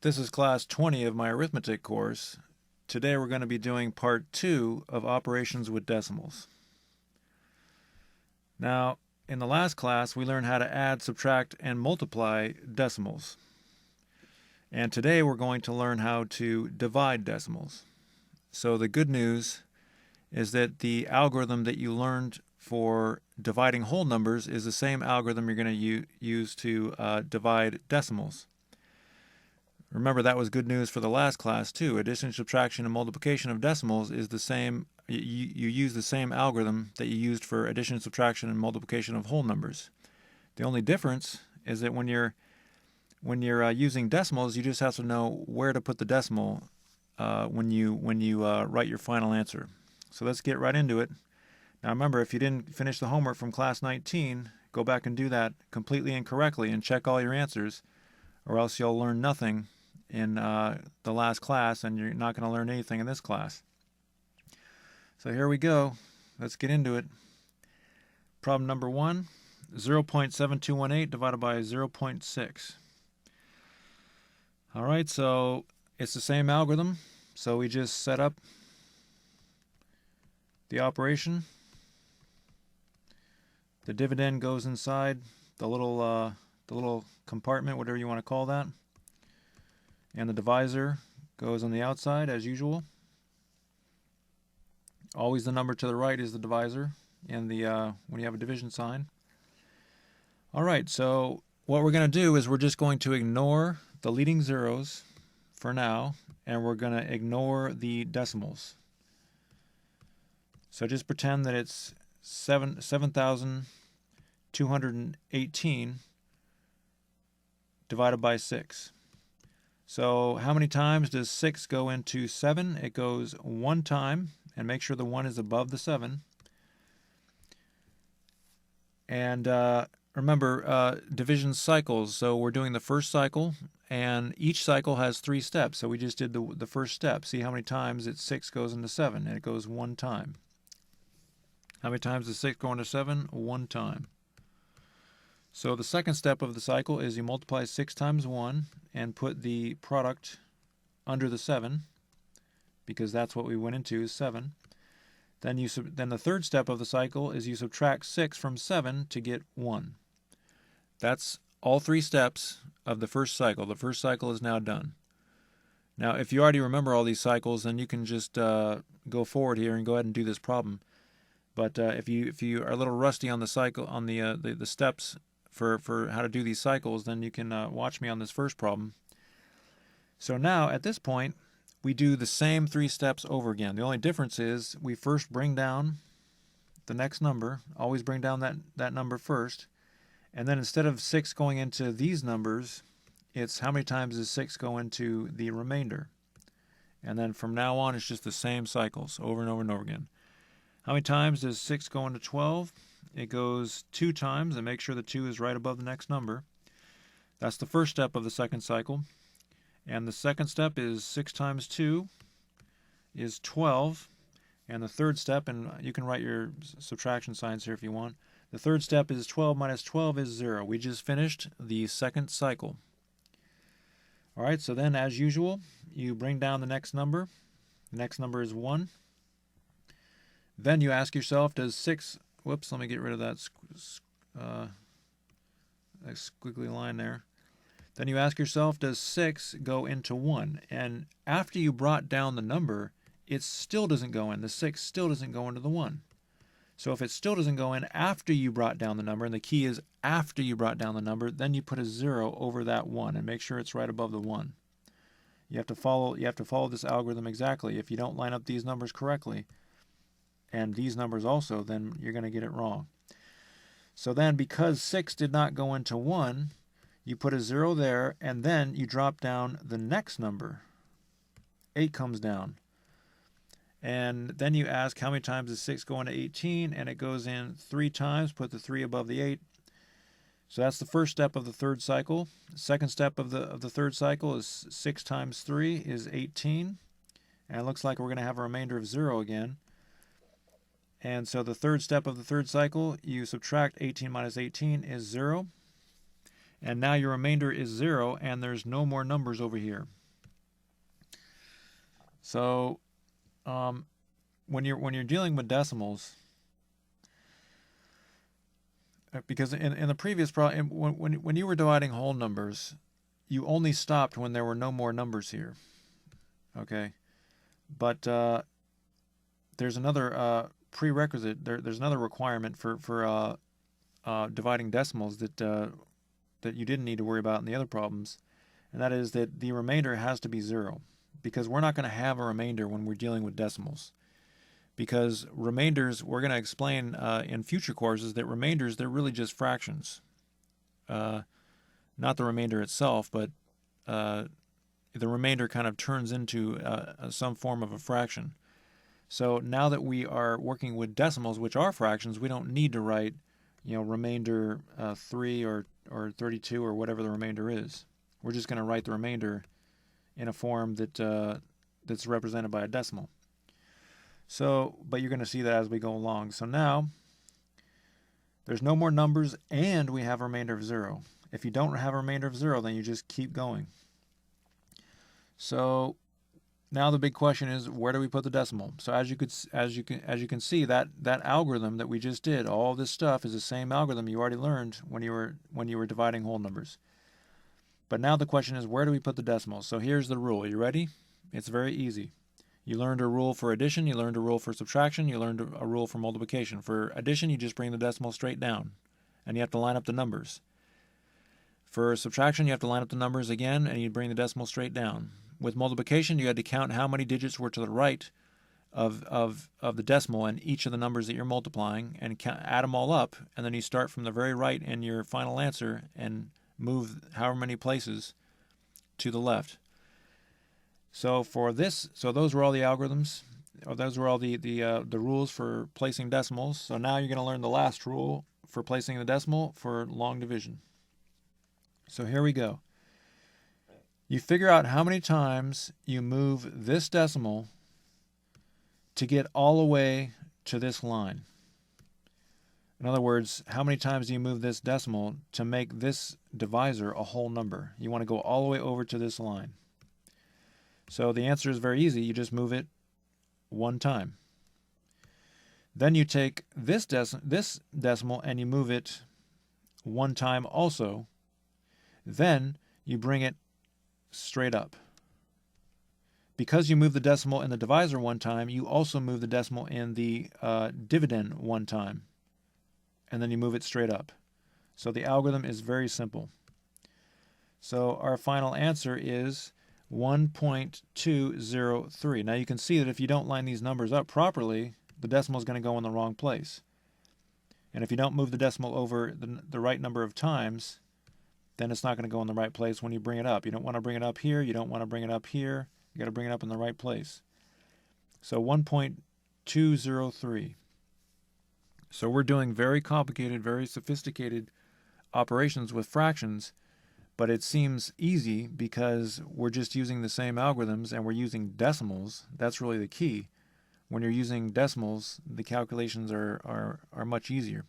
This is class 20 of my arithmetic course. Today we're going to be doing part 2 of operations with decimals. Now, in the last class we learned how to add, subtract, and multiply decimals. And today we're going to learn how to divide decimals. So the good news is that the algorithm that you learned for dividing whole numbers is the same algorithm you're going to use to divide decimals. Remember, that was good news for the last class too. Addition, subtraction, and multiplication of decimals is the same. You use the same algorithm that you used for addition, subtraction, and multiplication of whole numbers. The only difference is that when you're using decimals, you just have to know where to put the decimal when you write your final answer. So let's get right into it. Now remember, if you didn't finish the homework from class 19, go back and do that completely incorrectly and check all your answers, or else you'll learn nothing in the last class, and you're not going to learn anything in this class. So here we go. Let's get into it. Problem number 1, 0.7218 divided by 0.6. All right, so it's the same algorithm. So we just set up the operation. The dividend goes inside the little compartment, whatever you want to call that. And the divisor goes on the outside as usual. Always the number to the right is the divisor and when you have a division sign. All right, so what we're going to do is we're just going to ignore the leading zeros for now, and we're going to ignore the decimals. So just pretend that it's 7,218 divided by 6. So how many times does 6 go into 7? It goes 1 time, and make sure the 1 is above the 7. And remember, division cycles. So we're doing the first cycle, and each cycle has 3 steps. So we just did the first step. See how many times 6 goes into 7, and it goes 1 time. How many times does 6 go into 7? 1 time. So the second step of the cycle is you multiply 6 times 1 and put the product under the 7, because that's what we went into, is 7. Then the third step of the cycle is you subtract 6 from 7 to get 1. That's all 3 steps of the first cycle. The first cycle is now done. Now, if you already remember all these cycles, then you can just go forward here and go ahead and do this problem. But if you are a little rusty on the cycle, on the steps for how to do these cycles, then you can watch me on this first problem. So now, at this point, we do the same 3 steps over again. The only difference is we first bring down the next number. Always bring down that number first. And then instead of 6 going into these numbers, it's how many times does 6 go into the remainder. And then from now on, it's just the same cycles over and over and over again. How many times does 6 go into 12? It goes 2 times, and make sure the 2 is right above the next number. That's the first step of the second cycle. And the second step is 6 times 2 is 12. And the third step, and you can write your subtraction signs here if you want. The third step is 12 minus 12 is 0. We just finished the second cycle. All right, so then as usual, you bring down the next number. The next number is 1. Then you ask yourself, does 6... Whoops, let me get rid of that squiggly line there. Then you ask yourself, does 6 go into 1? And after you brought down the number, it still doesn't go in. The 6 still doesn't go into the 1. So if it still doesn't go in after you brought down the number, and the key is after you brought down the number, then you put a 0 over that 1 and make sure it's right above the 1. You have to follow this algorithm exactly. If you don't line up these numbers correctly, and these numbers also, then you're going to get it wrong. So then, because 6 did not go into 1, you put a 0 there, and then you drop down the next number. 8 comes down. And then you ask, how many times does 6 go into 18? And it goes in 3 times. Put the 3 above the 8. So that's the first step of the third cycle. The second step of the third cycle is 6 times 3 is 18. And it looks like we're going to have a remainder of 0 again. And so the third step of the third cycle, you subtract 18 minus 18 is 0. And now your remainder is 0, and there's no more numbers over here. So when you're dealing with decimals, because in the previous problem, when you were dividing whole numbers, you only stopped when there were no more numbers here. Okay, but there's another prerequisite. There's another requirement for dividing decimals that you didn't need to worry about in the other problems, and that is that the remainder has to be 0, because we're not going to have a remainder when we're dealing with decimals. Because remainders, we're going to explain in future courses that remainders, they're really just fractions. Not the remainder itself, but the remainder kind of turns into some form of a fraction. So now that we are working with decimals, which are fractions, we don't need to write, remainder 3 or 32 or whatever the remainder is. We're just going to write the remainder in a form that's represented by a decimal. So, but you're going to see that as we go along. So now, there's no more numbers, and we have a remainder of 0. If you don't have a remainder of 0, then you just keep going. So now the big question is, where do we put the decimal? So as you can see, that algorithm that we just did, all this stuff is the same algorithm you already learned when you were dividing whole numbers. But now the question is, where do we put the decimal? So here's the rule. You ready? It's very easy. You learned a rule for addition, you learned a rule for subtraction, you learned a rule for multiplication. For addition, you just bring the decimal straight down, and you have to line up the numbers. For subtraction, you have to line up the numbers again, and you bring the decimal straight down. With multiplication, you had to count how many digits were to the right of the decimal and each of the numbers that you're multiplying, and add them all up, and then you start from the very right in your final answer and move however many places to the left. So for this, those were all the algorithms, or those were all the rules for placing decimals. So now you're going to learn the last rule for placing the decimal for long division. So here we go. You figure out how many times you move this decimal to get all the way to this line. In other words, how many times do you move this decimal to make this divisor a whole number? You want to go all the way over to this line. So the answer is very easy. You just move it one time. Then you take this decimal and you move it one time also. Then you bring it straight up. Because you move the decimal in the divisor one time, you also move the decimal in the dividend one time. And then you move it straight up. So the algorithm is very simple. So our final answer is 1.203. Now you can see that if you don't line these numbers up properly, the decimal is going to go in the wrong place. And if you don't move the decimal over the right number of times, then it's not going to go in the right place when you bring it up. You don't want to bring it up here. You don't want to bring it up here. You got to bring it up in the right place. So 1.203. So we're doing very complicated, very sophisticated operations with fractions, but it seems easy because we're just using the same algorithms and we're using decimals. That's really the key. When you're using decimals, the calculations are much easier.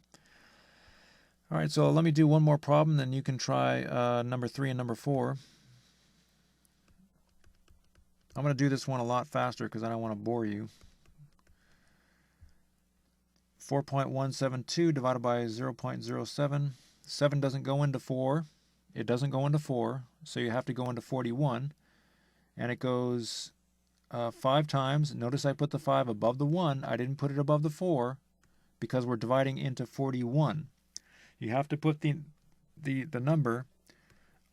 All right, so let me do one more problem, then you can try number 3 and number 4. I'm going to do this one a lot faster because I don't want to bore you. 4.172 divided by 0.07. 7 doesn't go into 4. It doesn't go into 4, so you have to go into 41. And it goes 5 times. Notice I put the 5 above the 1. I didn't put it above the 4 because we're dividing into 41. You have to put the number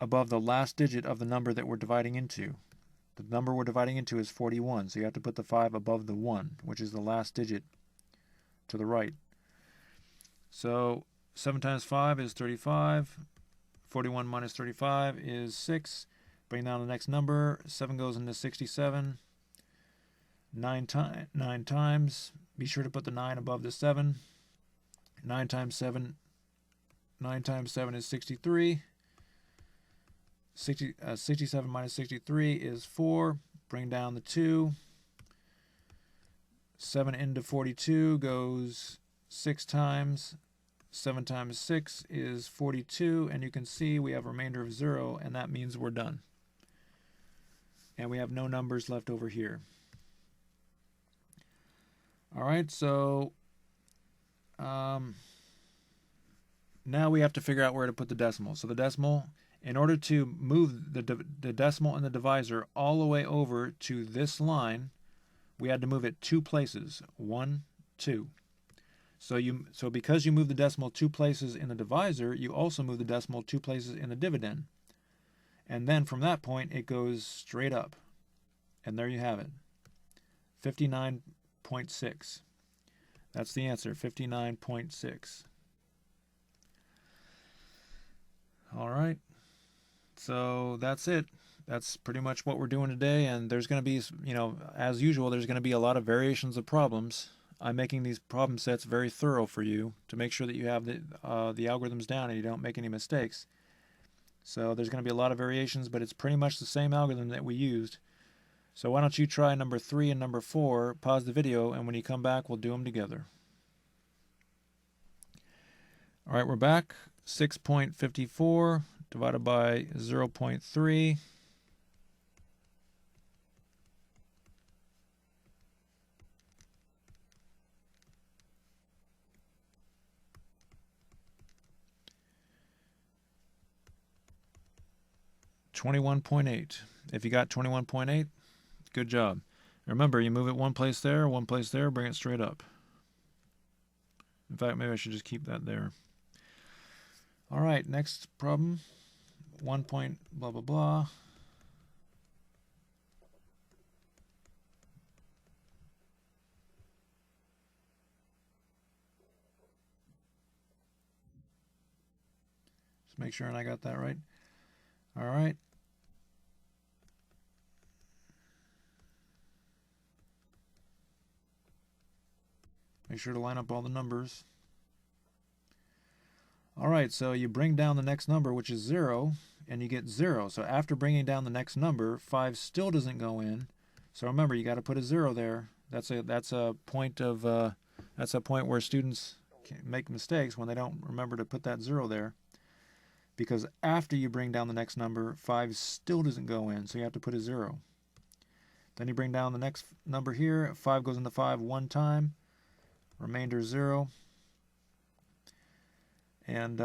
above the last digit of the number that we're dividing into. The number we're dividing into is 41, so you have to put the 5 above the 1, which is the last digit to the right. So 7 times 5 is 35. 41 minus 35 is 6. Bring down the next number. 7 goes into 67. 9 times. Be sure to put the 9 above the 7. 9 times 7 is 63. 67 minus 63 is 4. Bring down the 2. 7 into 42 goes 6 times. 7 times 6 is 42, and you can see we have a remainder of 0, and that means we're done. And we have no numbers left over here. All right, so now we have to figure out where to put the decimal. So the decimal, in order to move the decimal and the divisor all the way over to this line, we had to move it 2 places. 1, 2. So because you move the decimal 2 places in the divisor, you also move the decimal 2 places in the dividend. And then from that point, it goes straight up. And there you have it. 59.6. That's the answer, 59.6. All right. So that's it. That's pretty much what we're doing today. And there's going to be, as usual, there's going to be a lot of variations of problems. I'm making these problem sets very thorough for you to make sure that you have the algorithms down and you don't make any mistakes. So there's going to be a lot of variations, but it's pretty much the same algorithm that we used. So why don't you try number 3 and number 4, pause the video, and when you come back, we'll do them together. All right, we're back. 6.54 divided by 0.3. $21.8. If you got 21.8, good job. Remember, you move it one place there, bring it straight up. In fact, maybe I should just keep that there. All right, next problem. 1 point blah, blah, blah. Just make sure I got that right. All right. Make sure to line up all the numbers. All right, so you bring down the next number, which is 0, and you get 0. So after bringing down the next number, 5 still doesn't go in. So remember, you got to put a 0 there. That's a point where students make mistakes when they don't remember to put that 0 there. Because after you bring down the next number, 5 still doesn't go in, so you have to put a 0. Then you bring down the next number here. 5 goes into 5 one time. Remainder 0. And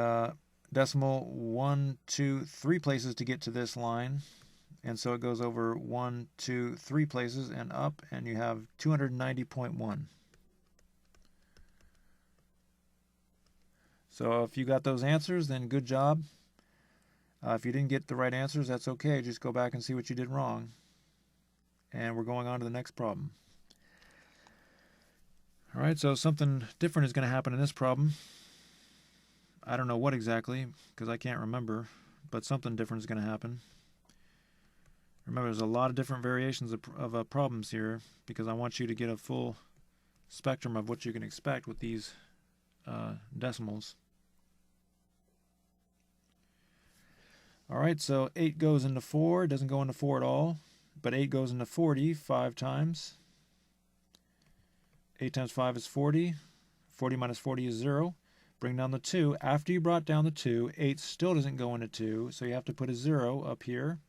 decimal 1, 2, 3 places to get to this line. And so it goes over 1, 2, 3 places and up, and you have 290.1. So if you got those answers, then good job. If you didn't get the right answers, that's okay. Just go back and see what you did wrong. And we're going on to the next problem. All right, so something different is going to happen in this problem. I don't know what exactly, because I can't remember, but something different is going to happen. Remember, there's a lot of different variations of problems here, because I want you to get a full spectrum of what you can expect with these decimals. All right, so 8 goes into 4. It doesn't go into 4 at all, but 8 goes into 40 5 times. 8 times 5 is 40. 40 minus 40 is 0. Bring down the 2. After you brought down the 2, 8 still doesn't go into 2, so you have to put a 0 up here.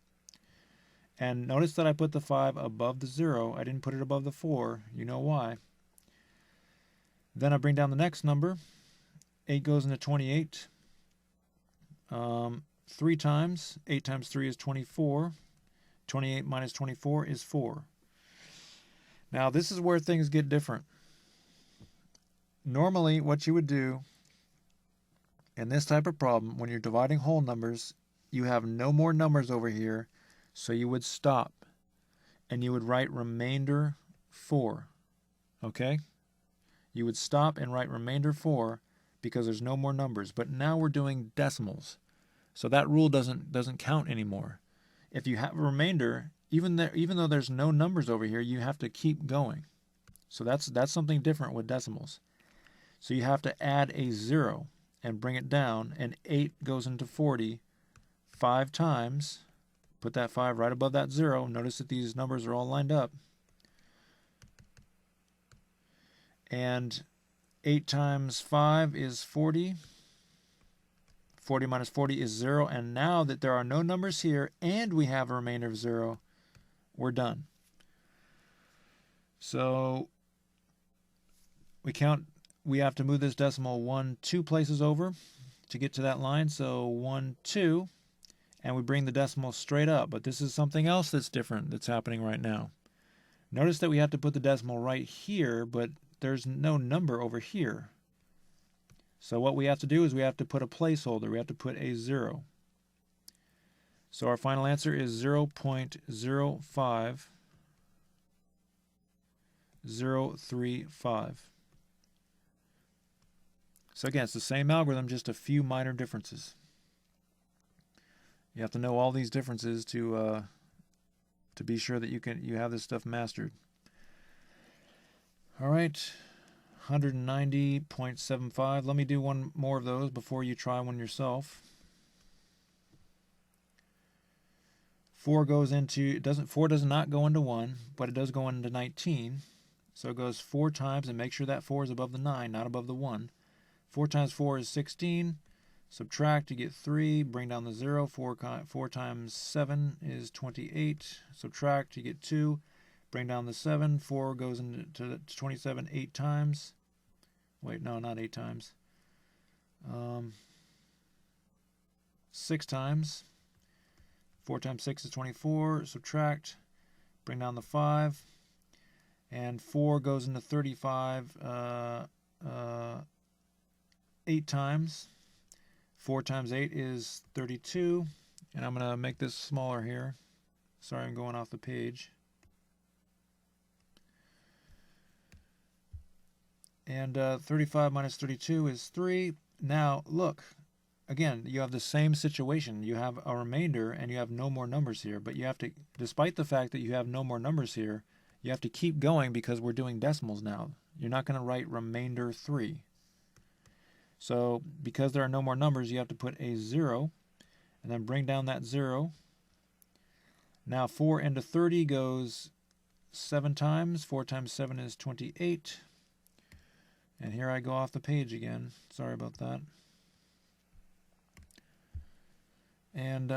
And notice that I put the 5 above the 0. I didn't put it above the 4. You know why. Then I bring down the next number. 8 goes into 28. 3 times. 8 times 3 is 24. 28 minus 24 is 4. Now this is where things get different. Normally what you would do in this type of problem, when you're dividing whole numbers, you have no more numbers over here, so you would stop and you would write remainder 4. Okay? You would stop and write remainder 4 because there's no more numbers. But now we're doing decimals, so that rule doesn't count anymore. If you have a remainder, even though there's no numbers over here, you have to keep going. So that's something different with decimals. So you have to add a 0 and bring it down, and 8 goes into 40 5 times. Put that 5 right above that 0. Notice that these numbers are all lined up. And 8 times 5 is 40. 40 minus 40 is 0. And now that there are no numbers here and we have a remainder of 0, we're done. So we have to move this decimal 1, 2 places over to get to that line. So 1, 2, and we bring the decimal straight up. But this is something else that's different that's happening right now. Notice that we have to put the decimal right here, but there's no number over here. So what we have to do is we have to put a placeholder. We have to put a 0. So our final answer is 0.05035. So again, it's the same algorithm, just a few minor differences. You have to know all these differences to be sure that you have this stuff mastered. All right, 190.75. Let me do one more of those before you try one yourself. 4 goes into, 4 does not go into 1, but it does go into 19. So it goes 4 times, and make sure that 4 is above the 9, not above the 1. 4 times 4 is 16. Subtract, you get 3. Bring down the 0. 4 times 7 is 28. Subtract, you get 2. Bring down the 7. 4 goes into 27 8 times. Wait, no, not 8 times. 6 times. 4 times 6 is 24. Subtract. Bring down the 5. And 4 goes into 35 8 times. 4 times 8 is 32. And I'm going to make this smaller here. Sorry, I'm going off the page. And 35 minus 32 is 3. Now, look. Again, you have the same situation. You have a remainder and you have no more numbers here. But you have to, despite the fact that you have no more numbers here, you have to keep going because we're doing decimals now. You're not going to write remainder 3. So because there are no more numbers, you have to put a 0 and then bring down that 0. Now 4 into 30 goes 7 times. 4 times 7 is 28. And here I go off the page again. Sorry about that. And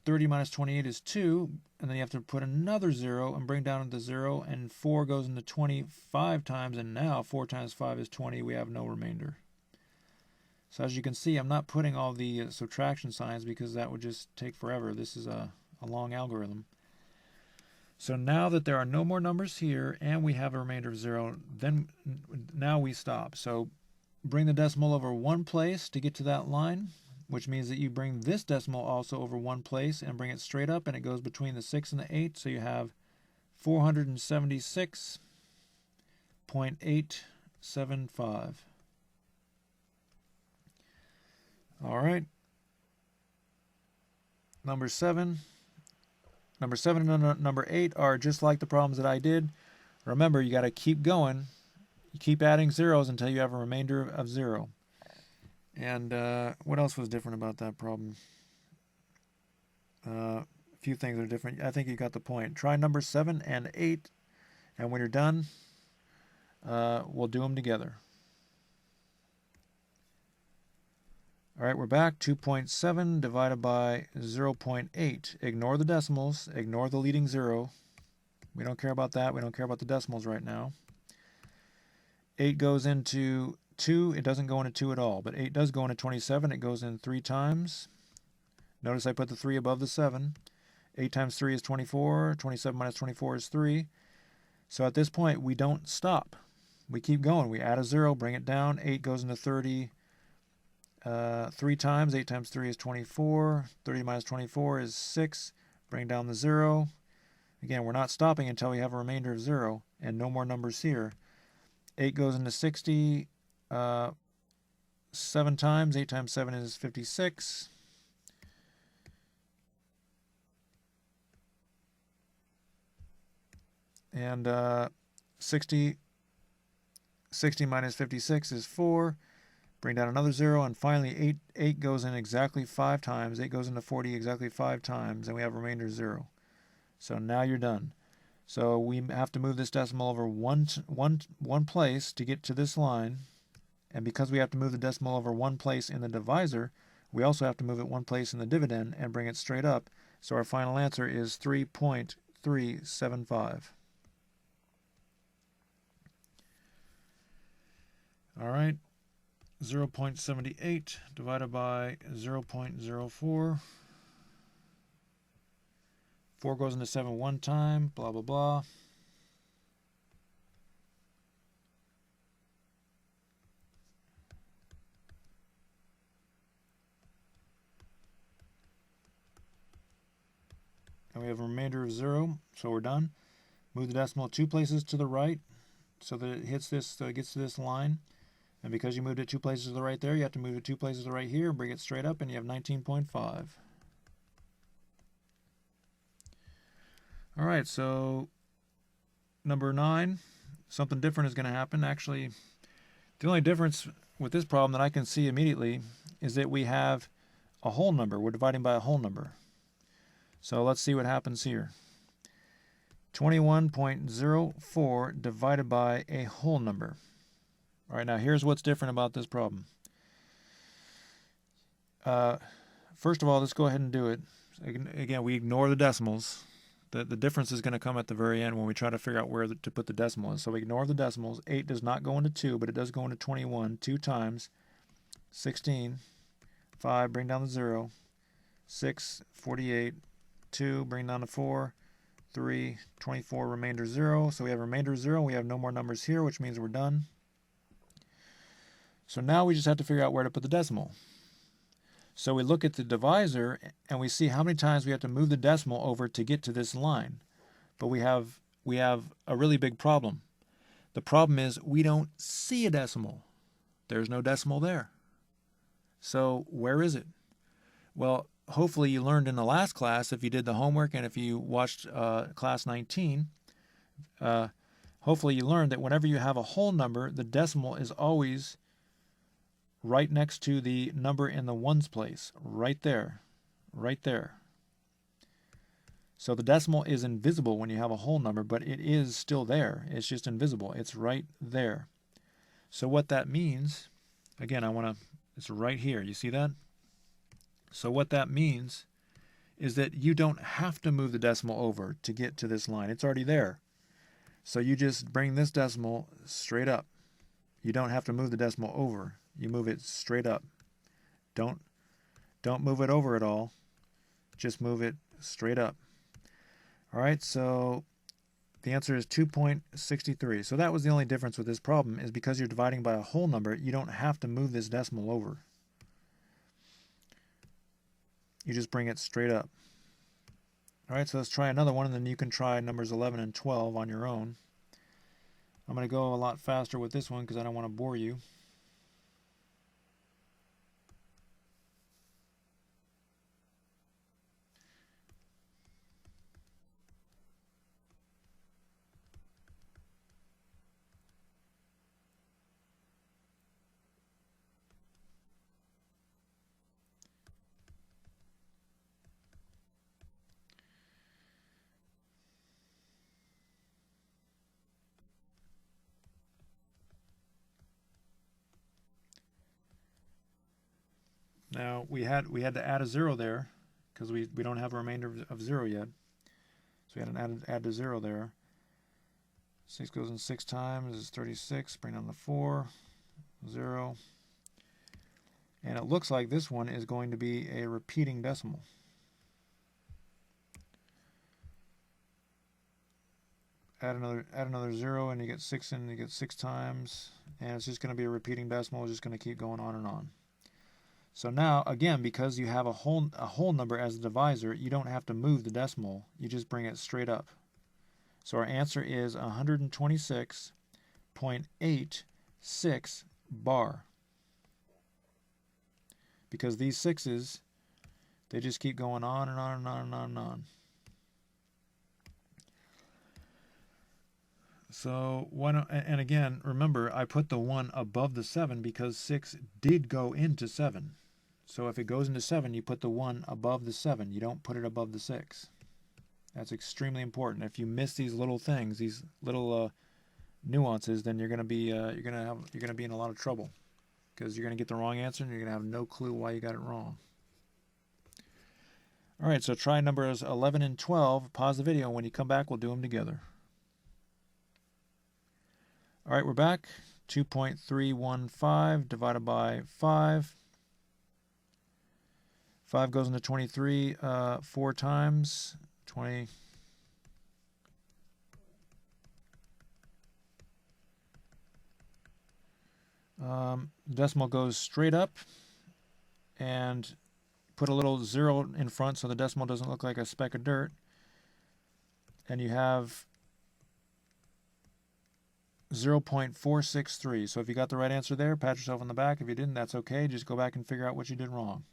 30 minus 28 is 2. And then you have to put another 0 and bring down the 0. And 4 goes into 25 times. And now 4 times 5 is 20. We have no remainder. So as you can see, I'm not putting all the subtraction signs because that would just take forever. This is a long algorithm. So now that there are no more numbers here and we have a remainder of 0, then now we stop. So bring the decimal over 1 place to get to that line, which means that you bring this decimal also over 1 place and bring it straight up, and it goes between the 6 and the 8. So you have 476.875. All right. Number 7 and number 8 are just like the problems that I did. Remember, you got to keep going. You keep adding zeros until you have a remainder of 0. And what else was different about that problem? A few things are different. I think you got the point. Try number 7 and 8, and when you're done, we'll do them together. All right, we're back. 2.7 divided by 0.8. Ignore the decimals. Ignore the leading 0. We don't care about that. We don't care about the decimals right now. 8 goes into 2. It doesn't go into 2 at all, but 8 does go into 27. It goes in 3 times. Notice I put the 3 above the 7. 8 times 3 is 24. 27 minus 24 is 3. So at this point, we don't stop. We keep going. We add a 0, bring it down. 8 goes into 30 3 times. 8 times 3 is 24. 30 minus 24 is 6. Bring down the 0. Again, we're not stopping until we have a remainder of 0 and no more numbers here. 8 goes into 60 7 times. 8 times 7 is 56. And 60 minus 56 is 4. Bring down another 0, and finally 8 goes in exactly 5 times. 8 goes into 40 exactly 5 times, and we have remainder 0. So now you're done. So we have to move this decimal over one place to get to this line. And because we have to move the decimal over one place in the divisor, we also have to move it one place in the dividend and bring it straight up. So our final answer is 3.375. All right, 0.78 divided by 0.04. 4 goes into 7 one time, blah, blah, blah. And we have a remainder of 0, so we're done. Move the decimal 2 places to the right so that it hits this, gets to this line. And because you moved it 2 places to the right there, you have to move it 2 places to the right here, bring it straight up, and you have 19.5. All right, so number 9, something different is going to happen. Actually, the only difference with this problem that I can see immediately is that we have a whole number. We're dividing by a whole number. So let's see what happens here. 21.04 divided by a whole number. All right, now here's what's different about this problem. First of all, let's go ahead and do it. Again, we ignore the decimals. The difference is going to come at the very end when we try to figure out where to put the decimal in. So we ignore the decimals. 8 does not go into 2, but it does go into 21. 2 times 16. 5, bring down the 0. 6, 48. 2, bring down to 4. 3, 24, remainder 0. So we have remainder 0. We have no more numbers here, which means we're done. So now we just have to figure out where to put the decimal. So we look at the divisor and we see how many times we have to move the decimal over to get to this line. But we have a really big problem. The problem is we don't see a decimal. There's no decimal there. So where is it? Well, hopefully you learned in the last class, if you did the homework and if you watched class 19, hopefully you learned that whenever you have a whole number, the decimal is always right next to the number in the ones place, right there, right there. So the decimal is invisible when you have a whole number, but it is still there. It's just invisible. It's right there. So what that means, again, it's right here. You see that? So what that means is that you don't have to move the decimal over to get to this line. It's already there. So you just bring this decimal straight up. You don't have to move the decimal over. You move it straight up. Don't move it over at all. Just move it straight up. All right, so the answer is 2.63. So that was the only difference with this problem, is because you're dividing by a whole number, you don't have to move this decimal over. You just bring it straight up. All right, so let's try another one, and then you can try numbers 11 and 12 on your own. I'm going to go a lot faster with this one because I don't want to bore you. Now we had to add a 0 there because we don't have a remainder of 0 yet. So we had to add a 0 there. 6 goes in 6 times is 36. Bring down the 4. 0. And it looks like this one is going to be a repeating decimal. Add another 0 and you get 6 and you get 6 times. And it's just going to be a repeating decimal. It's just going to keep going on and on. So now, again, because you have a whole number as a divisor, you don't have to move the decimal. You just bring it straight up. So our answer is 126.86 bar. Because these 6's, they just keep going on and on and on and on and on. So, and again, remember, I put the 1 above the 7 because 6 did go into 7. So if it goes into 7, you put the 1 above the 7. You don't put it above the 6. That's extremely important. If you miss these little things, these little nuances, then you're going to be in a lot of trouble, because you're going to get the wrong answer and you're going to have no clue why you got it wrong. All right, so try numbers 11 and 12. Pause the video, and when you come back, we'll do them together. All right, we're back. 2.315 divided by 5. 5 goes into 23 4 times. 20. Decimal goes straight up, and put a little 0 in front so the decimal doesn't look like a speck of dirt. And you have 0.463. So if you got the right answer there, pat yourself on the back. If you didn't, that's okay. Just go back and figure out what you did wrong.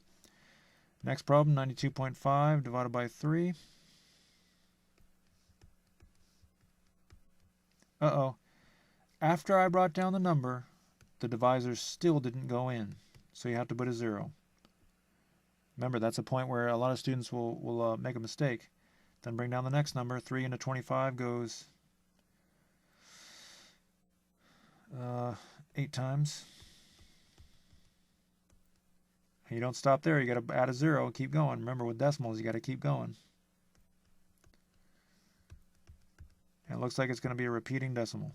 Next problem, 92.5 divided by 3. Uh-oh. After I brought down the number, the divisor still didn't go in. So you have to put a 0. Remember, that's a point where a lot of students will make a mistake. Then bring down the next number. 3 into 25 goes 8 times. And you don't stop there. You got to add a 0 and keep going. Remember, with decimals, you got to keep going. And it looks like it's going to be a repeating decimal.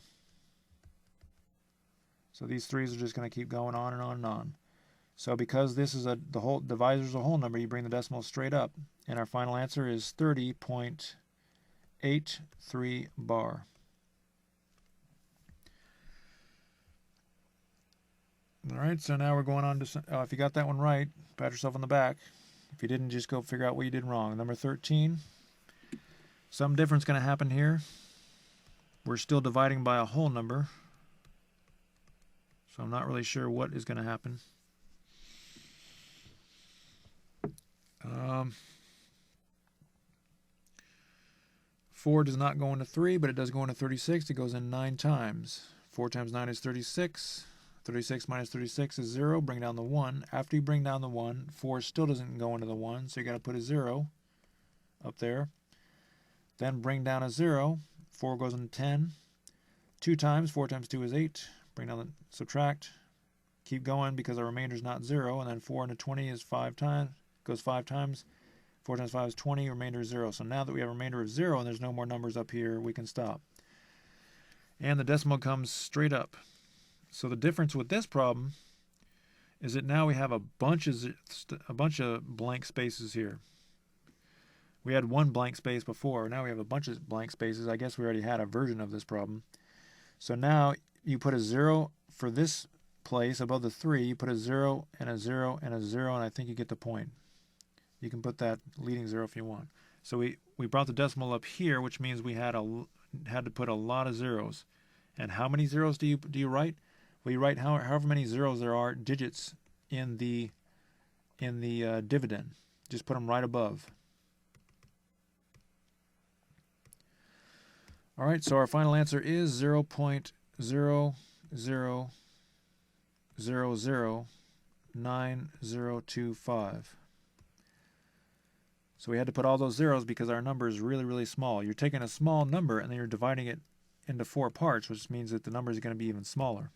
So these 3's are just going to keep going on and on and on. So because this is the whole divisor is a whole number, you bring the decimal straight up, and our final answer is 30.83 bar. All right, so now we're going on to, if you got that one right, pat yourself on the back. If you didn't, just go figure out what you did wrong. Number 13, something different's going to happen here. We're still dividing by a whole number, so I'm not really sure what is going to happen. 4 does not go into 3, but it does go into 36. It goes in 9 times. 4 times 9 is 36. 36 minus 36 is 0. Bring down the 1. After you bring down the 1, 4 still doesn't go into the 1, so you got to put a 0 up there. Then bring down a 0. 4 goes into 10. 2 times. 4 times 2 is 8. Bring down the subtract. Keep going because our remainder is not 0. And then 4 into 20 is 5 times. Goes 5 times. 4 times 5 is 20. Remainder is 0. So now that we have a remainder of 0 and there's no more numbers up here, we can stop. And the decimal comes straight up. So the difference with this problem is that now we have a bunch of blank spaces here. We had one blank space before. Now we have a bunch of blank spaces. I guess we already had a version of this problem. So now you put a 0 for this place above the 3. You put a 0 and a 0 and a 0, and I think you get the point. You can put that leading 0 if you want. So we brought the decimal up here, which means we had to put a lot of zeros. And how many zeros do you write? Well, you write however many zeros there are digits in the dividend. Just put them right above. All right, so our final answer is 0.000009025. So we had to put all those zeros because our number is really, really small. You're taking a small number and then you're dividing it into 4 parts, which means that the number is going to be even smaller.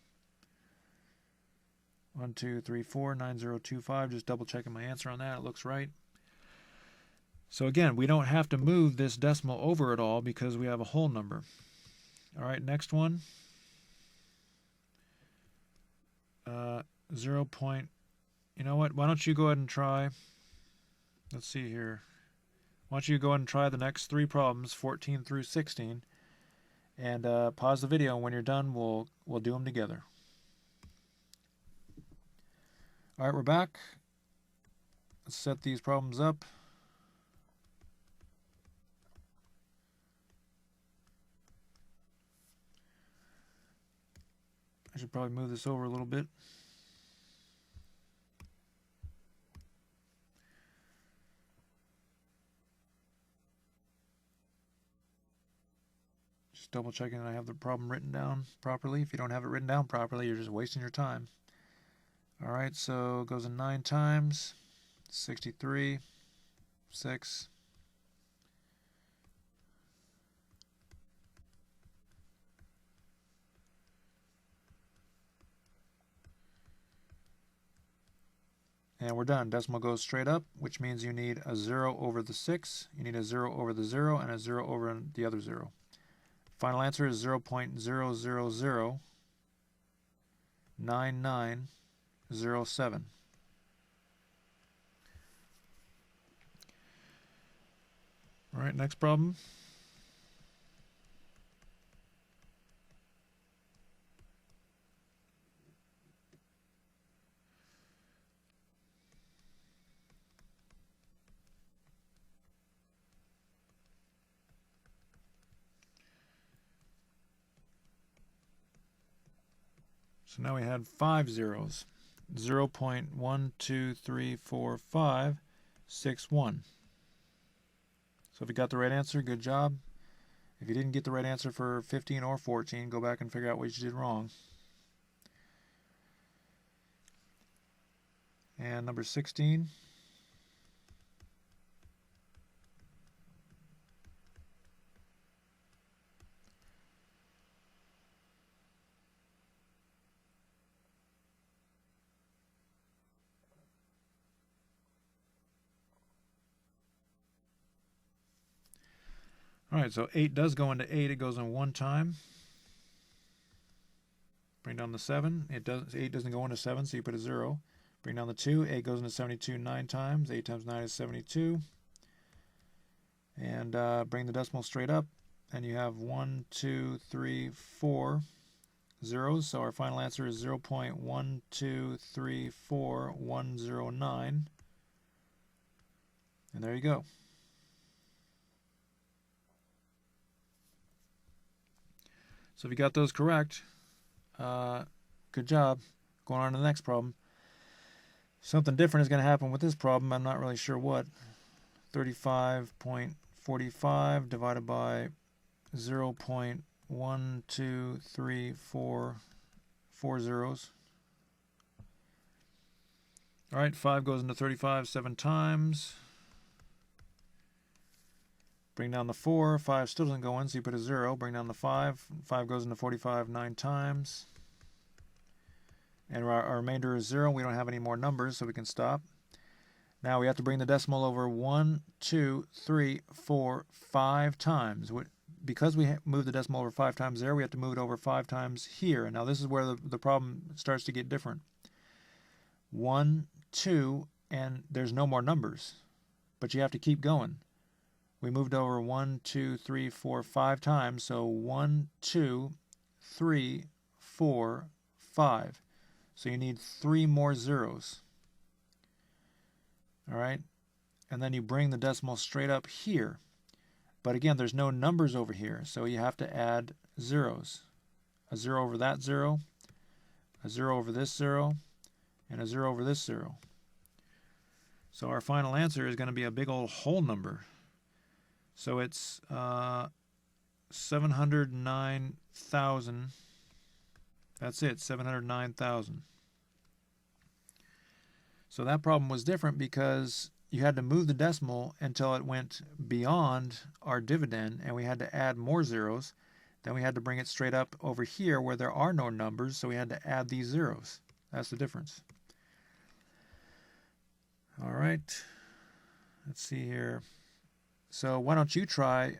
1, 2, 3, 4, 9025. Just double checking my answer on that. It looks right. So again, we don't have to move this decimal over at all because we have a whole number. All right, next one. 0. You know what? Why don't you go ahead and try? Let's see here. Why don't you go ahead and try the next 3 problems, 14 through 16, and pause the video. And when you're done, we'll do them together. All right, we're back. Let's set these problems up. I should probably move this over a little bit. Just double checking that I have the problem written down properly. If you don't have it written down properly, you're just wasting your time. All right, so it goes in 9 times. 63, 6, And we're done. Decimal goes straight up, which means you need a 0 over the 6, you need a 0 over the 0, and a 0 over the other 0. Final answer is 0.0009907. All right, next problem. So now we had 5 zeros. 0.1234561. So if you got the right answer, good job. If you didn't get the right answer for 15 or 14, go back and figure out what you did wrong. And number 16. All right, so 8 does go into 8. It goes in one time. Bring down the 7. 8 doesn't go into 7, so you put a 0. Bring down the 2. 8 goes into 72 9 times. 8 times 9 is 72. And bring the decimal straight up. And you have 1, 2, 3, 4 zeros. So our final answer is 0.1234109. And there you go. So if you got those correct, good job. Going on to the next problem. Something different is going to happen with this problem. I'm not really sure what. 35.45 divided by 0.12344 zeros. All right, 5 goes into 35 7 times. Bring down the 4. 5 still doesn't go in, so you put a 0. Bring down the 5. 5 goes into 45 9 times. And our remainder is 0. We don't have any more numbers, so we can stop. Now we have to bring the decimal over 1, 2, 3, 4, 5 times. Because we moved the decimal over 5 times there, we have to move it over 5 times here. And now this is where the problem starts to get different. 1, 2, and there's no more numbers. But you have to keep going. We moved over 1, 2, 3, 4, 5 times. So 1, 2, 3, 4, 5. So you need 3 more zeros. All right? And then you bring the decimal straight up here. But again, there's no numbers over here, so you have to add zeros. A 0 over that 0, a 0 over this 0, and a 0 over this 0. So our final answer is going to be a big old whole number. So it's 709,000. That's it, 709,000. So that problem was different because you had to move the decimal until it went beyond our dividend, and we had to add more zeros. Then we had to bring it straight up over here where there are no numbers, so we had to add these zeros. That's the difference. All right. Let's see here. So why don't you try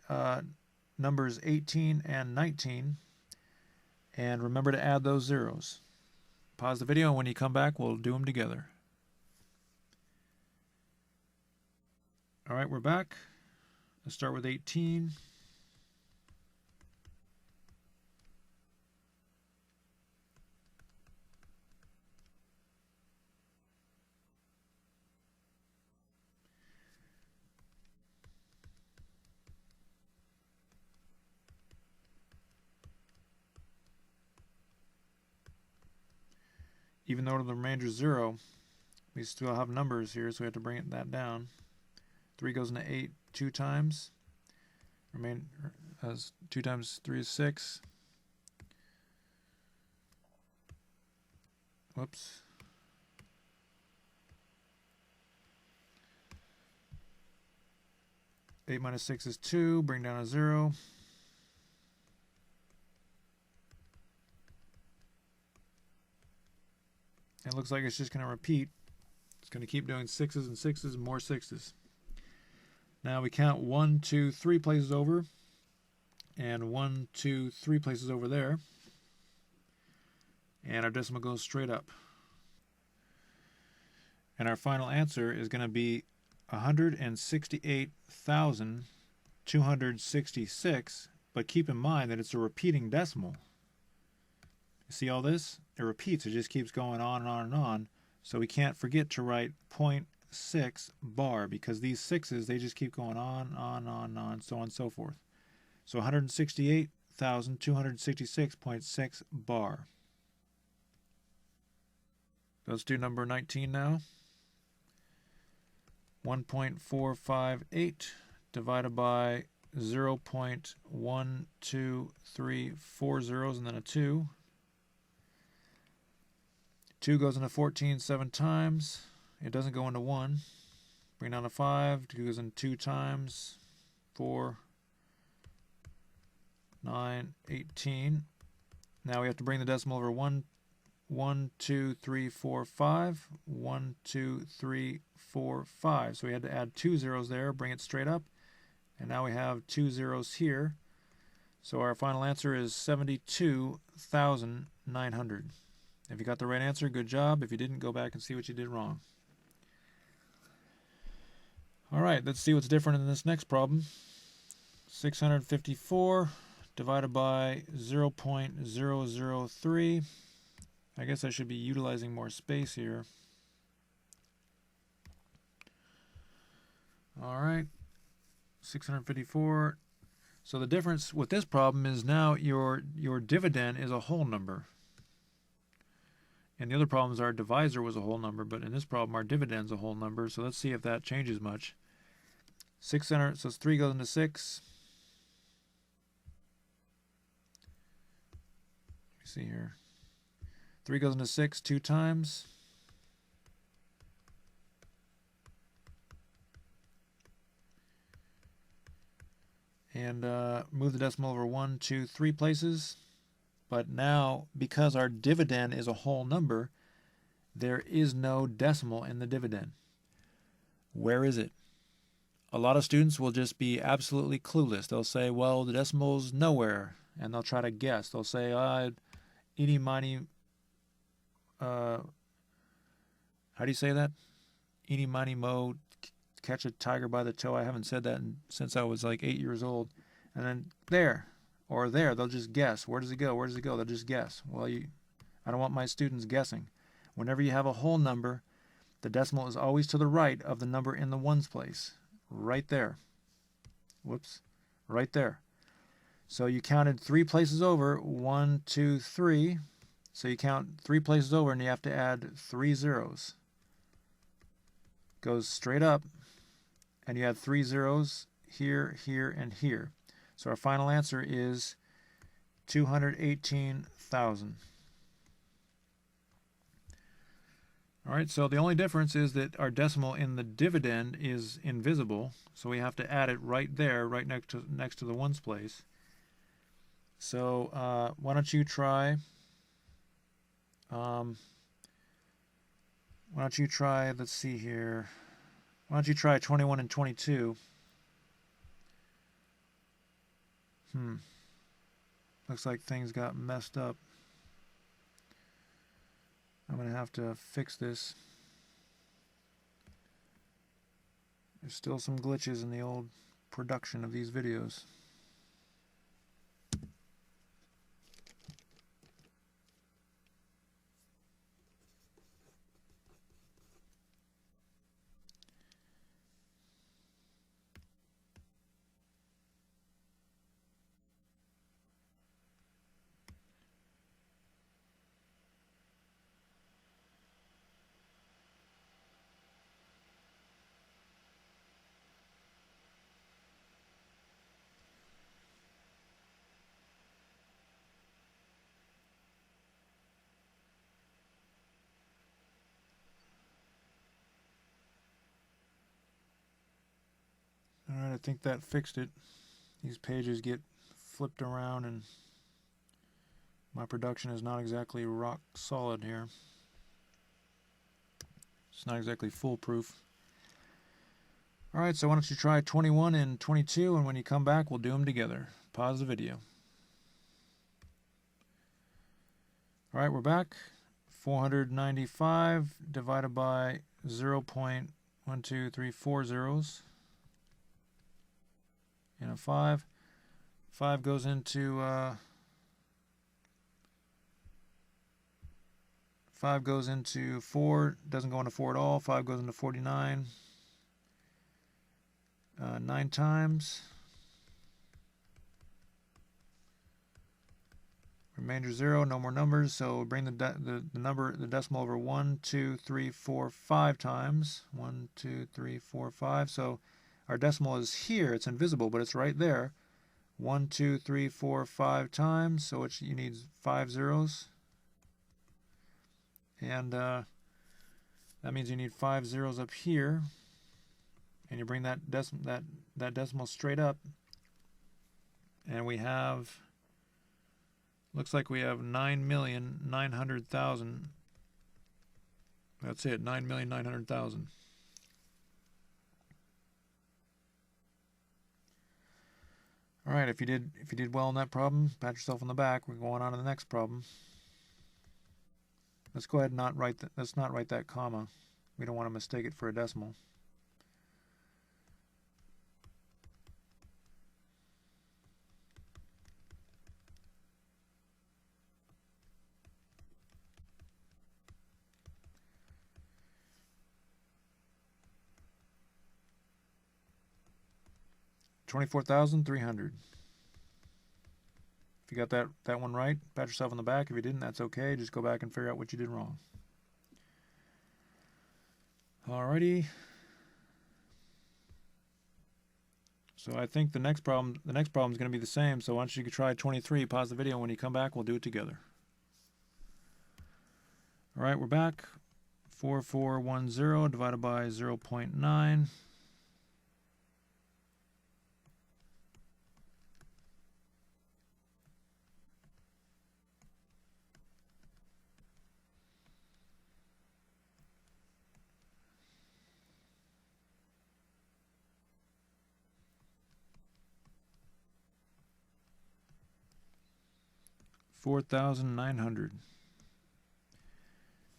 numbers 18 and 19, and remember to add those zeros. Pause the video, and when you come back, we'll do them together. All right, we're back. Let's start with 18. Even though the remainder is 0, we still have numbers here, so we have to bring that down. 3 goes into 8 2 times. 2 times 3 is 6. Whoops. Eight minus 6 is 2. Bring down a 0. It looks like it's just going to repeat It's going to keep doing 6s and 6s and more 6s. Now we count 1, 2, 3 places over, and 1, 2, 3 places over there, and our decimal goes straight up. And our final answer is going to be 168,266, but keep in mind that it's a repeating decimal. You see all this? It repeats. It just keeps going on and on and on. So we can't forget to write 0.6 bar, because these 6s, they just keep going on, so on and so forth. So 168,266.6 bar. Let's do number 19 now. 1.458 divided by 0.1234 zeros and then a 2. 2 goes into 14 7 times. It doesn't go into 1. Bring down to 5. 2 goes in 2 times. 4, 9, 18. Now we have to bring the decimal over 1, 2, 3, 4, 5. 1, 2, 3, 4, 5. So we had to add 2 zeros there, bring it straight up. And now we have 2 zeros here. So our final answer is 72,900. If you got the right answer, good job. If you didn't, go back and see what you did wrong. All right, let's see what's different in this next problem. 654 divided by 0.003. I guess I should be utilizing more space here. All right, 654. So the difference with this problem is now your dividend is a whole number. In the other problems, our divisor was a whole number, but in this problem, our dividend's a whole number. So let's see if that changes much. 600, so 3 goes into 6. Let me see here. 3 goes into 6 2 times. And move the decimal over 1, 2, 3 places. But now, because our dividend is a whole number, there is no decimal in the dividend. Where is it? A lot of students will just be absolutely clueless. They'll say, well, the decimal's nowhere, and they'll try to guess. They'll say, eeny, miny, how do you say that? Eeny, miny, mo, catch a tiger by the toe. I haven't said that since I was like 8 years old. And then there. Or there, they'll just guess. Where does it go? Where does it go? They'll just guess. Well, I don't want my students guessing. Whenever you have a whole number, the decimal is always to the right of the number in the ones place. Right there. Whoops. Right there. So you counted 3 places over. 1, 2, 3. So you count 3 places over and you have to add 3 zeros. Goes straight up. And you have 3 zeros here, here, and here. So our final answer is 218,000. All right, so the only difference is that our decimal in the dividend is invisible, so we have to add it right there, right next to the ones place. So why don't you try? Let's see here. Why don't you try 21 and 22? Looks like things got messed up. I'm going to have to fix this. There's still some glitches in the old production of these videos. Alright, I think that fixed it. These pages get flipped around and my production is not exactly rock solid here. It's not exactly foolproof. All right, so why don't you try 21 and 22, and when you come back, we'll do them together. Pause the video. All right, we're back. 495 divided by 0.1234 zeros and a 5. 5 goes into 4. Doesn't go into 4 at all. 5 goes into 49. 9 times. Remainder 0, no more numbers, so bring the decimal over 1, 2, 3, 4, 5 times. 1, 2, 3, 4, 5. So our decimal is here. It's invisible, but it's right there. 1, 2, 3, 4, 5 times. So you need 5 zeros. And that means you need 5 zeros up here. And you bring that decimal straight up. And we have... Looks like we have 9,900,000. That's it, 9,900,000. All right, if you did well on that problem, pat yourself on the back. We're going on to the next problem. Let's go ahead and let's not write that comma. We don't want to mistake it for a decimal. $24,300. If you got that one right, pat yourself on the back. If you didn't, that's okay. Just go back and figure out what you did wrong. Alrighty. So I think the next problem is going to be the same. So why don't you try 23? Pause the video. When you come back, we'll do it together. All right, we're back. 4410 divided by 0.9. $4,900.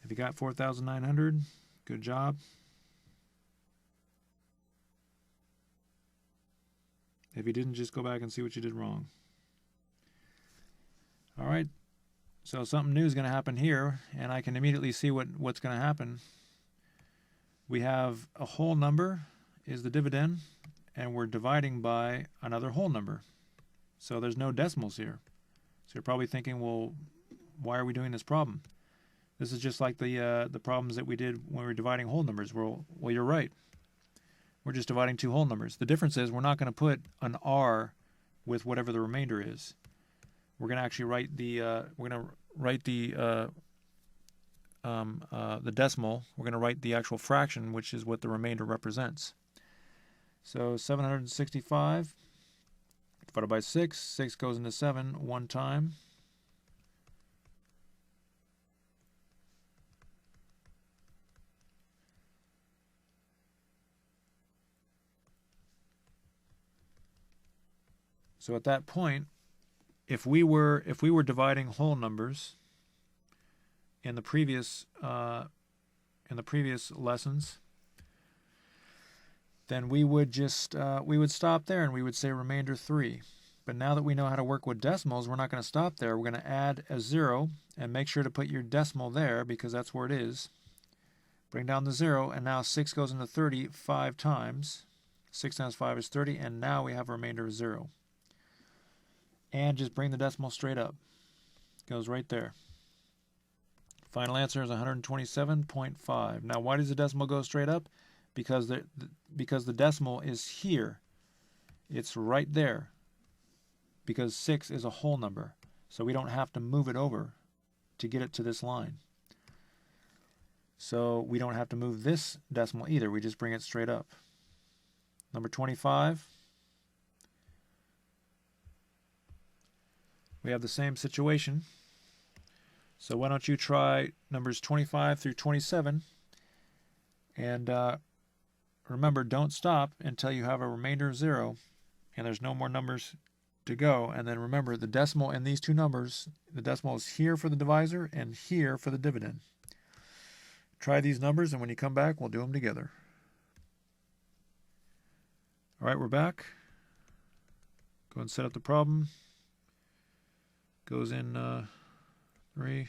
If you got 4,900, good job. If you didn't, just go back and see what you did wrong. All right, so something new is going to happen here, and I can immediately see what's going to happen. We have a whole number is the dividend, and we're dividing by another whole number. So there's no decimals here. So you're probably thinking, well, why are we doing this problem? This is just like the problems that we did when we were dividing whole numbers. Well, you're right. We're just dividing two whole numbers. The difference is we're not going to put an r with whatever the remainder is. We're going to actually write the decimal. We're going to write the actual fraction, which is what the remainder represents. So 765 divided by 6. 6 goes into 7 one time. So at that point, if we were dividing whole numbers in the previous lessons, then we would just we would stop there and we would say remainder 3. But now that we know how to work with decimals, we're not going to stop there. We're going to add a 0 and make sure to put your decimal there because that's where it is. Bring down the 0, and now 6 goes into 30 5 times. 6 times 5 is 30, and now we have a remainder of 0. And just bring the decimal straight up. Goes right there. Final answer is 127.5. Now, why does the decimal go straight up? Because the decimal is here. It's right there. Because 6 is a whole number. So we don't have to move it over to get it to this line. So we don't have to move this decimal either. We just bring it straight up. Number 25. We have the same situation. So why don't you try numbers 25 through 27, And remember, don't stop until you have a remainder of 0 and there's no more numbers to go. And then remember, the decimal in these two numbers, the decimal is here for the divisor and here for the dividend. Try these numbers, and when you come back, we'll do them together. All right, we're back. Go and set up the problem. Goes in 3.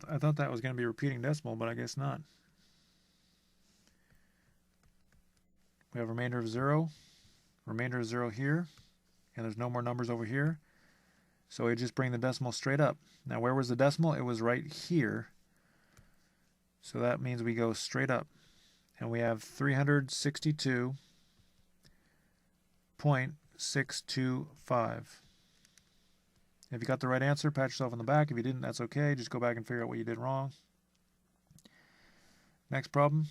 I thought that was going to be a repeating decimal, but I guess not. We have a remainder of 0 here, and there's no more numbers over here. So we just bring the decimal straight up. Now, where was the decimal? It was right here. So that means we go straight up. And we have 362.625. If you got the right answer, pat yourself on the back. If you didn't, that's okay. Just go back and figure out what you did wrong. Next problem.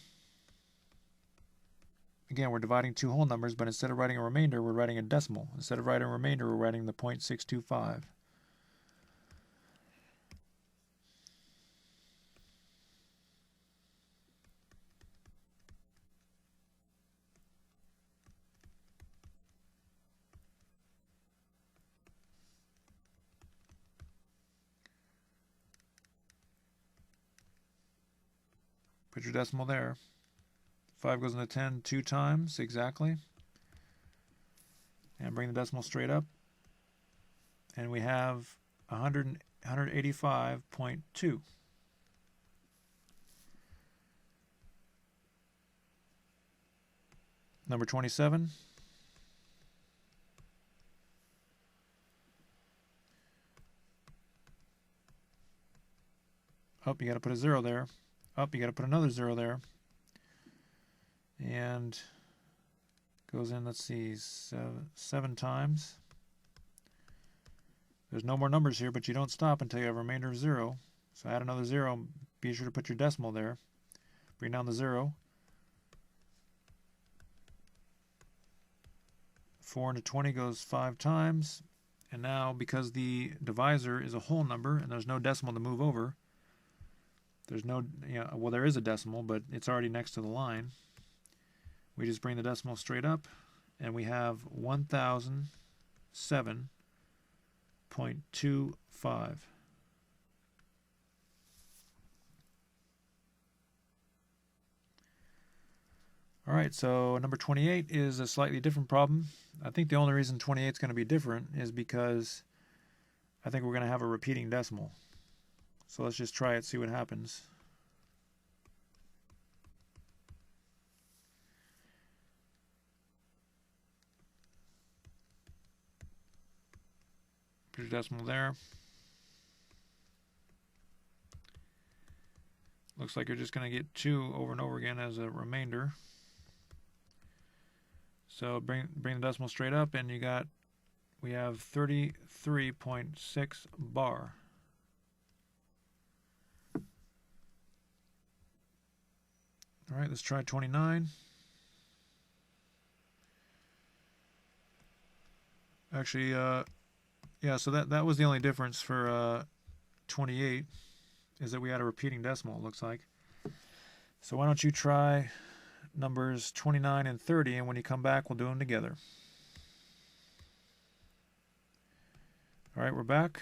Again, we're dividing two whole numbers, but instead of writing a remainder, we're writing a decimal. Instead of writing a remainder, we're writing the 0.625. Put your decimal there. 5 goes into 10 2 times, exactly. And bring the decimal straight up. And we have 185.2. Number 27. Oh, you got to put a 0 there. Oh, you got to put another 0 there. And goes in, let's see, 7 times. There's no more numbers here, but you don't stop until you have a remainder of 0. So add another 0. Be sure to put your decimal there. Bring down the 0. 4 into 20 goes 5 times. And now, because the divisor is a whole number and there's no decimal to move over, there's no, well, there is a decimal, but it's already next to the line. We just bring the decimal straight up, and we have 1007.25. All right, so number 28 is a slightly different problem. I think the only reason 28 is going to be different is because I think we're going to have a repeating decimal. So let's just try it, see what happens. Put your decimal there. Looks like you're just going to get 2 over and over again as a remainder. So bring the decimal straight up, and we have 33.6 bar. All right, let's try 29. Actually, yeah, so that was the only difference for 28, is that we had a repeating decimal, it looks like. So why don't you try numbers 29 and 30, and when you come back, we'll do them together. All right, we're back.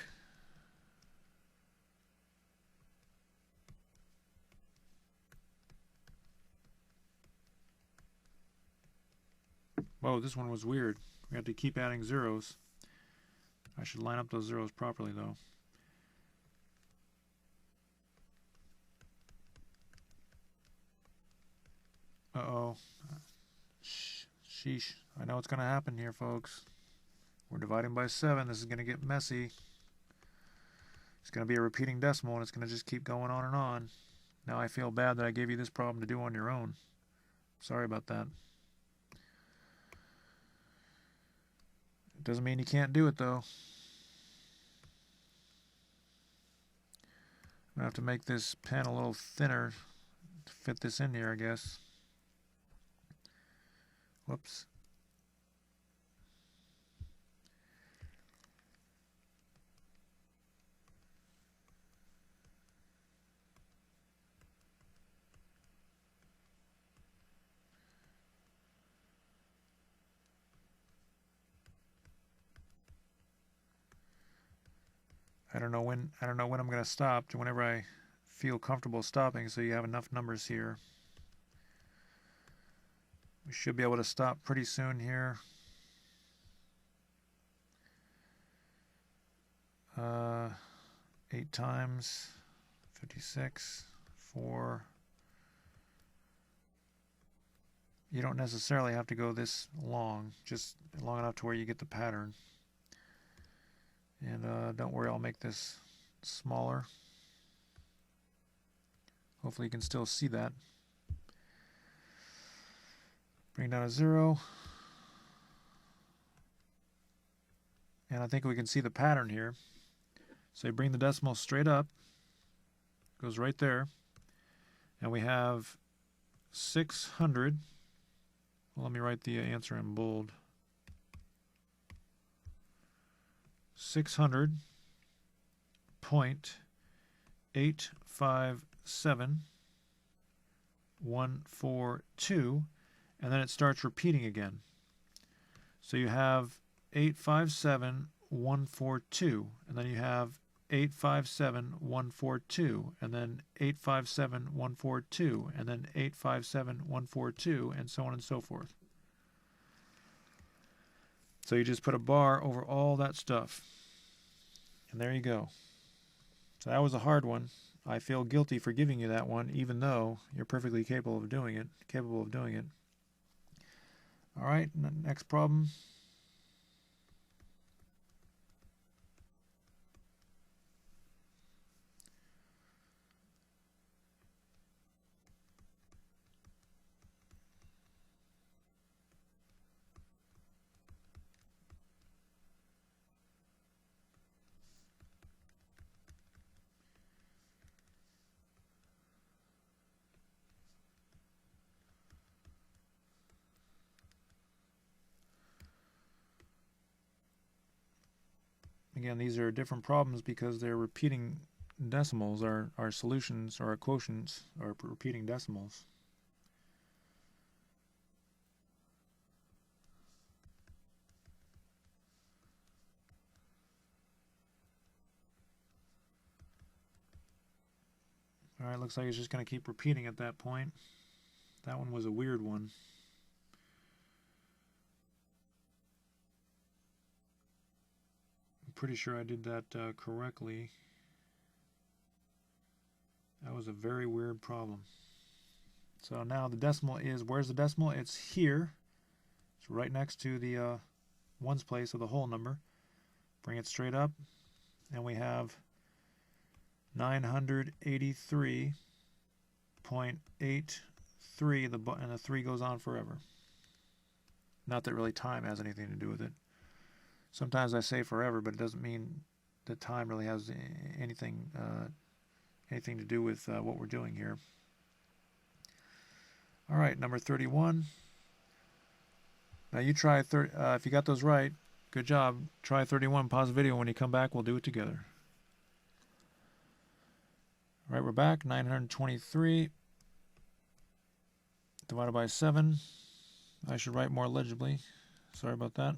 Whoa, this one was weird. We have to keep adding zeros. I should line up those zeros properly, though. Uh-oh. Sheesh. I know what's going to happen here, folks. We're dividing by 7. This is going to get messy. It's going to be a repeating decimal, and it's going to just keep going on and on. Now I feel bad that I gave you this problem to do on your own. Sorry about that. It doesn't mean you can't do it, though. I'm going to have to make this pen a little thinner to fit this in here, I guess. Whoops. I don't know when I'm going to stop. Whenever I feel comfortable stopping, so you have enough numbers here. We should be able to stop pretty soon here. 8 times 56, 4. You don't necessarily have to go this long, just long enough to where you get the pattern. And don't worry, I'll make this smaller. Hopefully you can still see that. Bring down a 0. And I think we can see the pattern here. So you bring the decimal straight up, goes right there, and we have 600. Well, let me write the answer in bold. 600.857142, and then it starts repeating again. So you have 857.142, and then you have 857.142, and then 857.142, and then 857.142, and so on and so forth. So you just put a bar over all that stuff. And there you go. So that was a hard one. I feel guilty for giving you that one, even though you're perfectly capable of doing it. All right, next problem. Again, these are different problems because they're repeating decimals. Our solutions or our quotients are repeating decimals. All right, looks like it's just going to keep repeating at that point. That one was a weird one. I'm pretty sure I did that correctly. That was a very weird problem. So now the decimal is, where's the decimal? It's here. It's right next to the ones place of the whole number. Bring it straight up, and we have 983.83, and the 3 goes on forever. Not that really time has anything to do with it. Sometimes I say forever, but it doesn't mean that time really has anything to do with what we're doing here. All right, number 31. Now you try, if you got those right, good job. Try 31, pause the video. When you come back, we'll do it together. All right, we're back. 923 divided by 7. I should write more legibly. Sorry about that.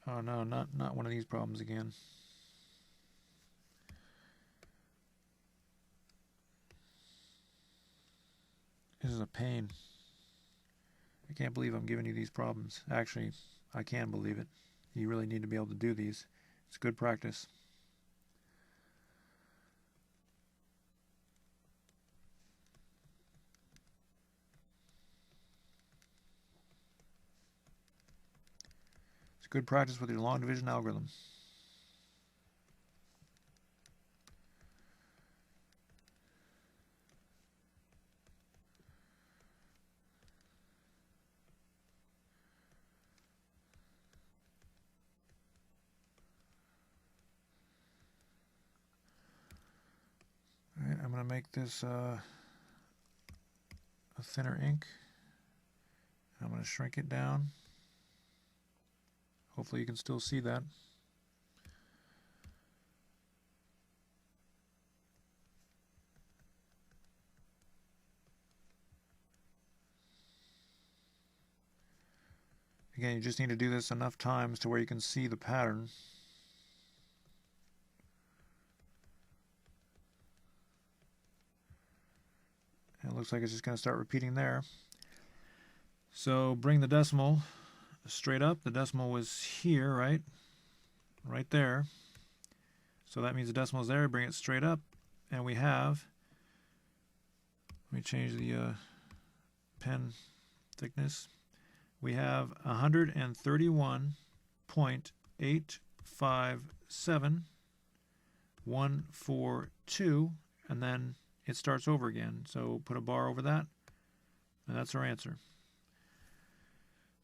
Oh no, not one of these problems again. This is a pain. I can't believe I'm giving you these problems. Actually, I can believe it. You really need to be able to do these. It's good practice. Good practice with your long division algorithm. All right, I'm going to make this a thinner ink. I'm going to shrink it down. Hopefully you can still see that. Again, you just need to do this enough times to where you can see the pattern. And it looks like it's just going to start repeating there. So bring the decimal straight up. The decimal was here, right? Right there. So that means the decimal is there. Bring it straight up. And we have, let me change the pen thickness. We have 131.857142, and then it starts over again. So put a bar over that, and that's our answer.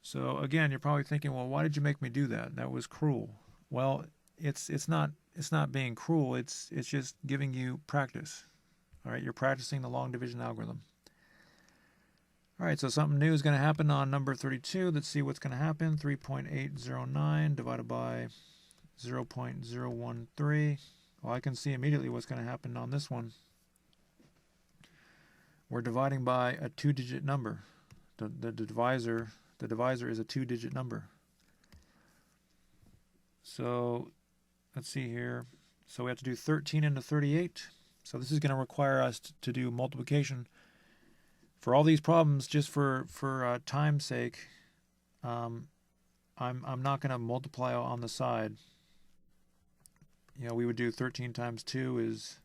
So again, you're probably thinking, well, why did you make me do that? That was cruel. Well, it's not being cruel. It's just giving you practice. All right, you're practicing the long division algorithm. All right, so something new is going to happen on number 32. Let's see what's going to happen. 3.809 divided by 0.013. Well, I can see immediately what's going to happen on this one. We're dividing by a two-digit number. The divisor is a two-digit number. So let's see here. So we have to do 13 into 38. So this is going to require us to do multiplication. For all these problems, just for time's sake, I'm not going to multiply on the side. You know, we would do 13 times 2 is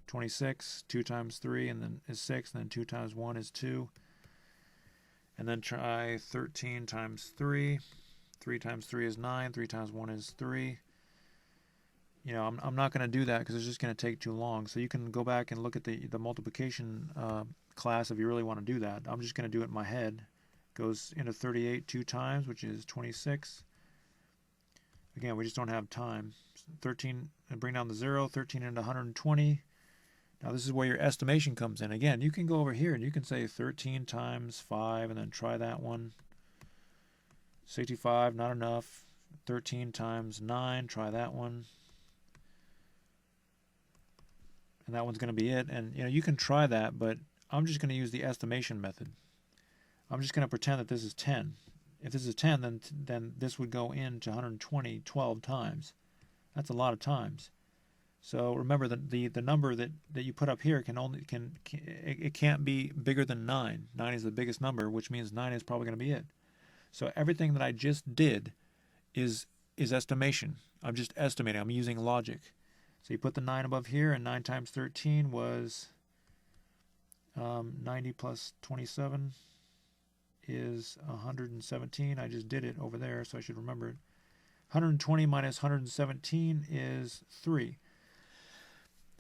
26, 2 times 3 and then is 6, and then 2 times 1 is 2. And then try 13 times 3. 3 times 3 is 9, 3 times 1 is 3. You know, I'm not going to do that because it's just going to take too long. So you can go back and look at the multiplication class if you really want to do that. I'm just going to do it in my head. Goes into 38 two times, which is 26. Again, we just don't have time. 13, and bring down the 0, 13 into 120. Now this is where your estimation comes in. Again, you can go over here and you can say 13 times 5 and then try that one. 65, not enough. 13 times 9, try that one. And that one's going to be it. And you know, you can try that, but I'm just going to use the estimation method. I'm just going to pretend that this is 10. If this is 10, then this would go into 120 12 times. That's a lot of times. So remember that the number that you put up here it can't be bigger than 9. 9 is the biggest number, which means 9 is probably going to be it. So everything that I just did is estimation. I'm just estimating. I'm using logic. So you put the 9 above here, and 9 times 13 was 90 plus 27 is 117. I just did it over there, so I should remember it. 120 minus 117 is 3.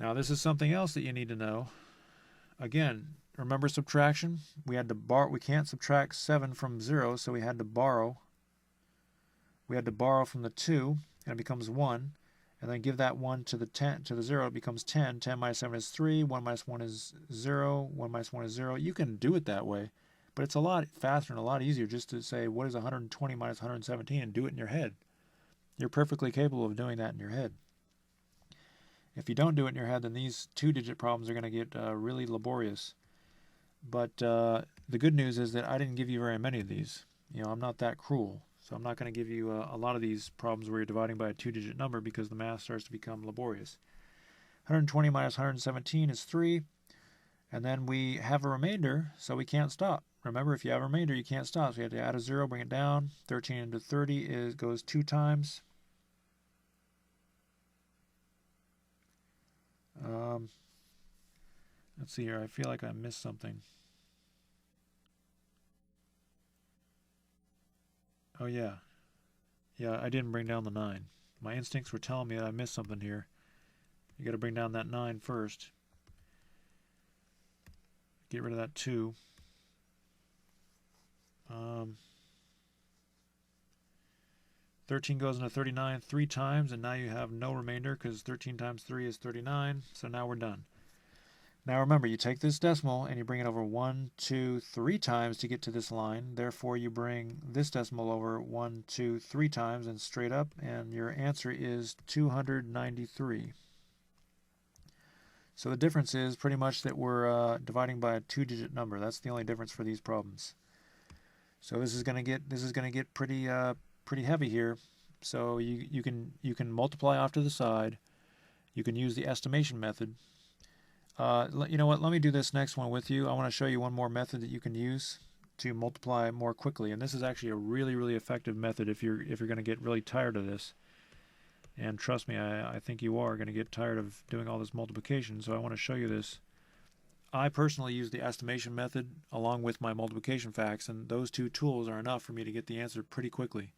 Now this is something else that you need to know. Again, remember subtraction? We can't subtract 7 from 0, so we had to borrow. We had to borrow from the 2, and it becomes 1. And then give that 1 to the 0, it becomes 10. 10 minus 7 is 3. 1 minus 1 is 0. 1 minus 1 is 0. You can do it that way, but it's a lot faster and a lot easier just to say, what is 120 minus 117, and do it in your head. You're perfectly capable of doing that in your head. If you don't do it in your head, then these two-digit problems are going to get really laborious. But the good news is that I didn't give you very many of these. You know, I'm not that cruel. So I'm not going to give you a lot of these problems where you're dividing by a two-digit number because the math starts to become laborious. 120 minus 117 is 3. And then we have a remainder, so we can't stop. Remember, if you have a remainder, you can't stop. So you have to add a 0, bring it down. 13 into 30 goes 2 times. Let's see here. I feel like I missed something. Oh, yeah. Yeah, I didn't bring down the 9. My instincts were telling me that I missed something here. You got to bring down that 9 first. Get rid of that 2. 13 goes into 39 3 times, and now you have no remainder because 13 times 3 is 39. So now we're done. Now remember, you take this decimal and you bring it over 1, 2, 3 times to get to this line. Therefore, you bring this decimal over 1, 2, 3 times and straight up, and your answer is 293. So the difference is pretty much that we're dividing by a 2-digit number. That's the only difference for these problems. So this is going to get pretty heavy here. So you can multiply off to the side. You can use the estimation method. You know what? Let me do this next one with you. I want to show you one more method that you can use to multiply more quickly, and this is actually a really effective method if you're going to get really tired of this. And trust me, I think you are going to get tired of doing all this multiplication. So I want to show you this. I personally use the estimation method along with my multiplication facts, and those two tools are enough for me to get the answer pretty quickly.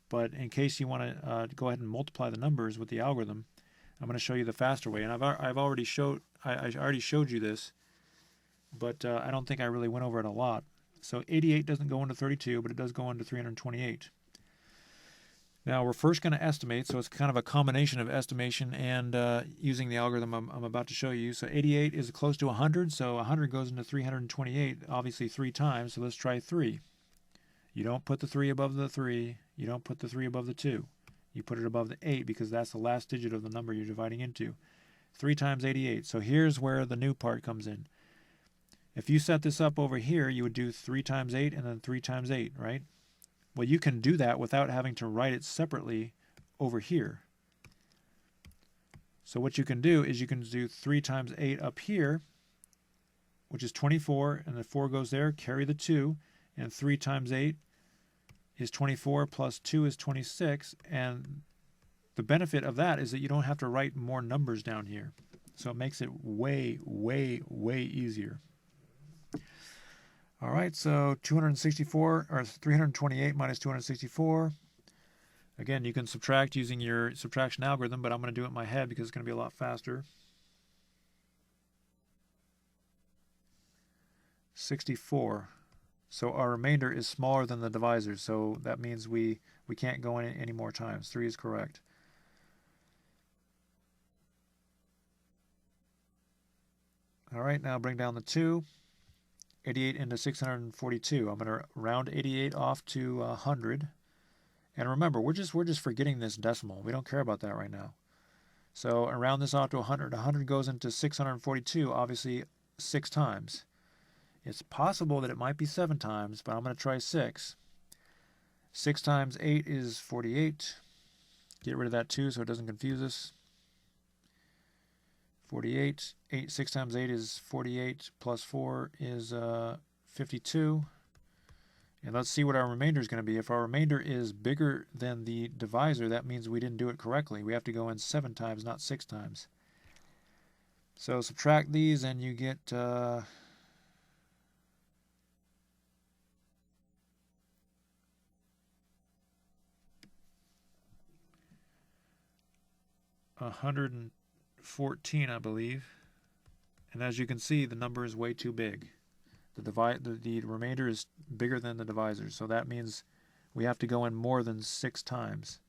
But in case you want to go ahead and multiply the numbers with the algorithm, I'm going to show you the faster way. And I already showed you this, but I don't think I really went over it a lot. So 88 doesn't go into 32, but it does go into 328. Now we're first going to estimate, so it's kind of a combination of estimation and using the algorithm I'm about to show you. So 88 is close to 100, so 100 goes into 328, obviously 3 times, so let's try 3. You don't put the 3 above the 3, you don't put the 3 above the 2. You put it above the 8 because that's the last digit of the number you're dividing into. 3 times 88. So here's where the new part comes in. If you set this up over here, you would do 3 times 8 and then 3 times 8, right? Well, you can do that without having to write it separately over here. So what you can do is you can do 3 times 8 up here, which is 24, and the 4 goes there, carry the 2, and 3 times 8 is 24 plus 2 is 26, and the benefit of that is that you don't have to write more numbers down here. So it makes it way easier. All right, so 264 or 328 minus 264. Again, you can subtract using your subtraction algorithm, but I'm going to do it in my head because it's going to be a lot faster. 64. So our remainder is smaller than the divisor, so that means we can't go in any more times. 3 is correct. All right, now bring down the 2. 88 into 642. I'm going to round 88 off to 100. And remember, we're just forgetting this decimal. We don't care about that right now. So I round this off to 100. 100 goes into 642, obviously 6 times. It's possible that it might be 7 times, but I'm going to try 6. 6 times 8 is 48. Get rid of that 2 so it doesn't confuse us. 48. 6 times 8 is 48, plus 4 is 52. And let's see what our remainder is going to be. If our remainder is bigger than the divisor, that means we didn't do it correctly. We have to go in 7 times, not 6 times. So subtract these and you get 114, I believe. And as you can see, the number is way too big. The remainder is bigger than the divisor, so that means we have to go in more than 6 times.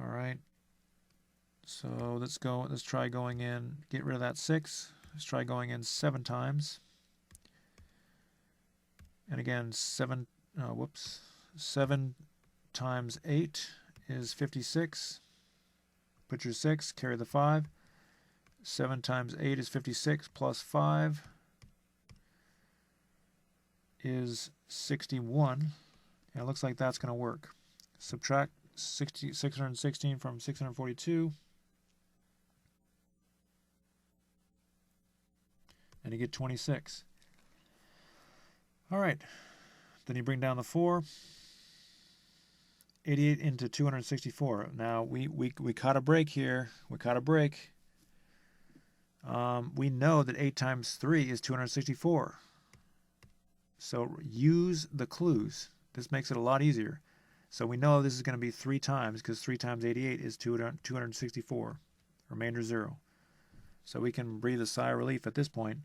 All right. So let's try going in, get rid of that 6. Let's try going in 7 times. And again, 7 times 8 is 56. Put your 6, carry the 5. 7 times 8 is 56, plus 5 is 61. And it looks like that's going to work. Subtract 616 from 642. And you get 26. All right. Then you bring down the 4. 88 into 264. Now, we caught a break here. We caught a break. We know that 8 times 3 is 264. So use the clues. This makes it a lot easier. So we know this is going to be 3 times, because 3 times 88 is 264. Remainder 0. So we can breathe a sigh of relief at this point.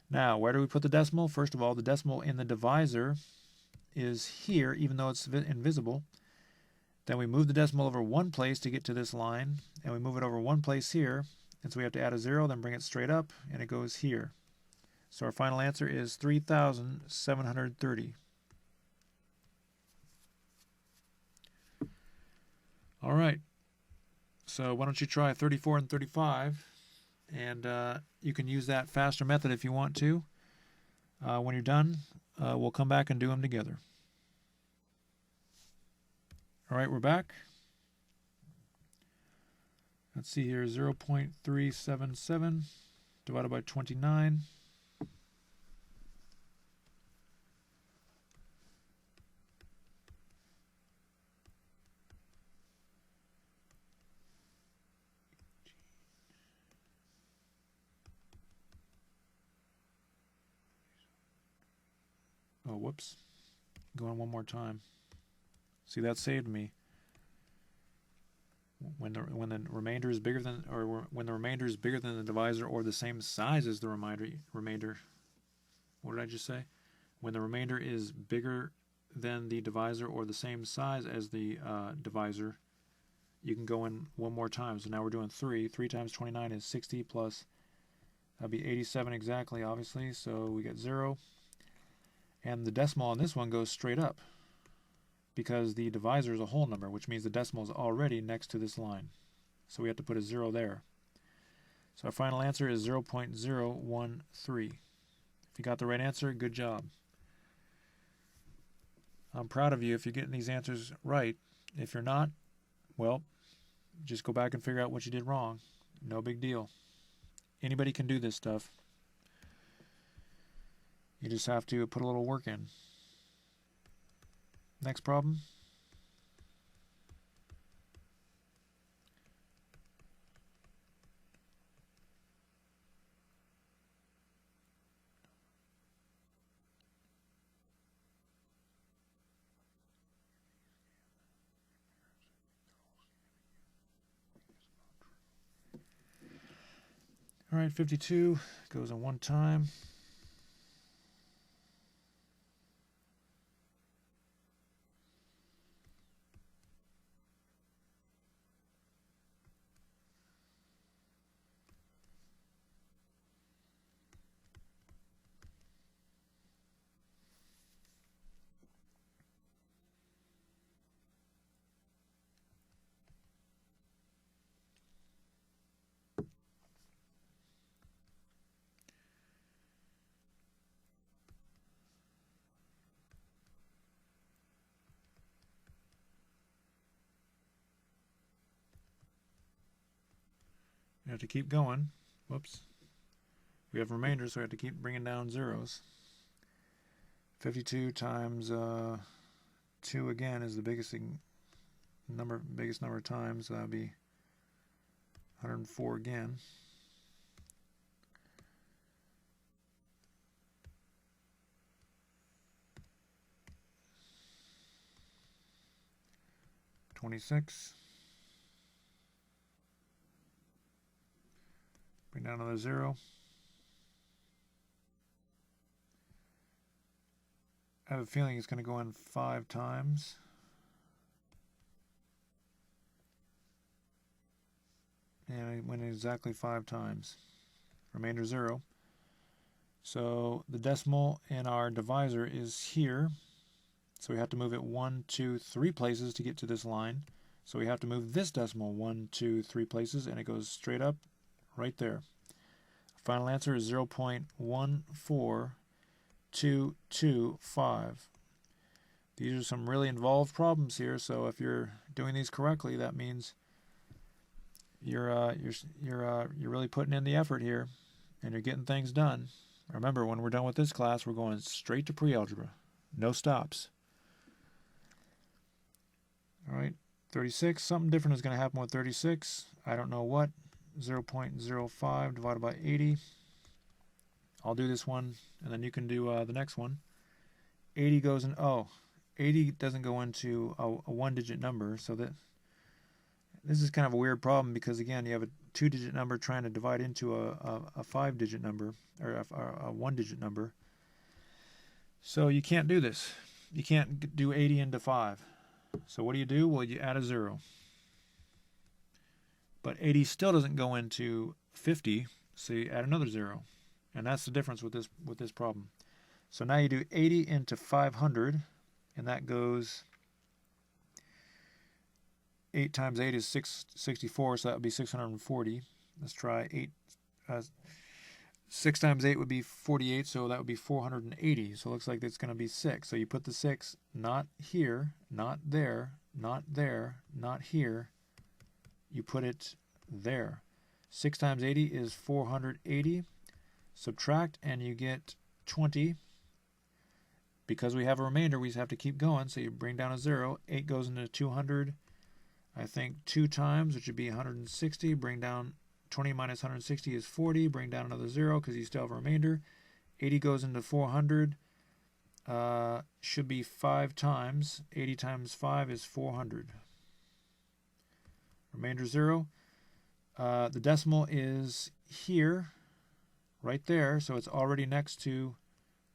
Now, where do we put the decimal? First of all, the decimal in the divisor is here, even though it's invisible. Then we move the decimal over one place to get to this line, and we move it over one place here, and so we have to add a 0, then bring it straight up, and it goes here. So our final answer is 3,730. All right, so why don't you try 34 and 35, and you can use that faster method if you want to. When you're done, we'll come back and do them together. All right, we're back. Let's see here, 0.377 divided by 29. Oh, whoops. Going one more time. See, that saved me. When the remainder is bigger than, or when the remainder is bigger than the divisor or the same size as the remainder. What did I just say? When the remainder is bigger than the divisor or the same size as the divisor, you can go in one more time. So now we're doing 3. 3 times 29 is 60 plus, that'd be 87 exactly, obviously. So we get 0. And the decimal on this one goes straight up, because the divisor is a whole number, which means the decimal is already next to this line. So we have to put a 0 there. So our final answer is 0.013. If you got the right answer, good job. I'm proud of you if you're getting these answers right. If you're not, well, just go back and figure out what you did wrong. No big deal. Anybody can do this stuff. You just have to put a little work in. Next problem. All right, 52 goes in one time. We have to keep going. Whoops. We have remainders, so we have to keep bringing down zeros. 52 times 2 again is the biggest number of times. So that would be 104 again. $26. Bring down another 0. I have a feeling it's going to go in 5 times. And it went exactly 5 times. Remainder 0. So the decimal in our divisor is here. So we have to move it 1, 2, 3 places to get to this line. So we have to move this decimal 1, 2, 3 places, and it goes straight up right there. Final answer is 0.14225. These are some really involved problems here, so if you're doing these correctly, that means you're really putting in the effort here, and you're getting things done. Remember, when we're done with this class, we're going straight to pre-algebra. No stops. All right, 36. Something different is going to happen with 36. I don't know what. 0.05 divided by 80. I'll do this one, and then you can do the next one. 80 goes in, 80 doesn't go into a one-digit number, so that this is kind of a weird problem because, again, you have a two-digit number trying to divide into a five-digit number, or a one-digit number. So you can't do this. You can't do 80 into 5. So what do? Well, you add a 0. But 80 still doesn't go into 50, so you add another 0. And that's the difference with this problem. So now you do 80 into 500, and that goes 8 times 8 is 664, so that would be 640. Let's try 6 times 8 would be 48, so that would be 480. So it looks like it's going to be 6. So you put the 6 not here, not there, not there, not here. You put it there. 6 times 80 is 480. Subtract, and you get 20. Because we have a remainder, we just have to keep going, so you bring down a 0. 8 goes into 200, I think, 2 times, which would be 160. Bring down 20 minus 160 is 40. Bring down another 0 because you still have a remainder. 80 goes into 400. Should be 5 times. 80 times 5 is 400. Remainder 0. The decimal is here, right there, so it's already next to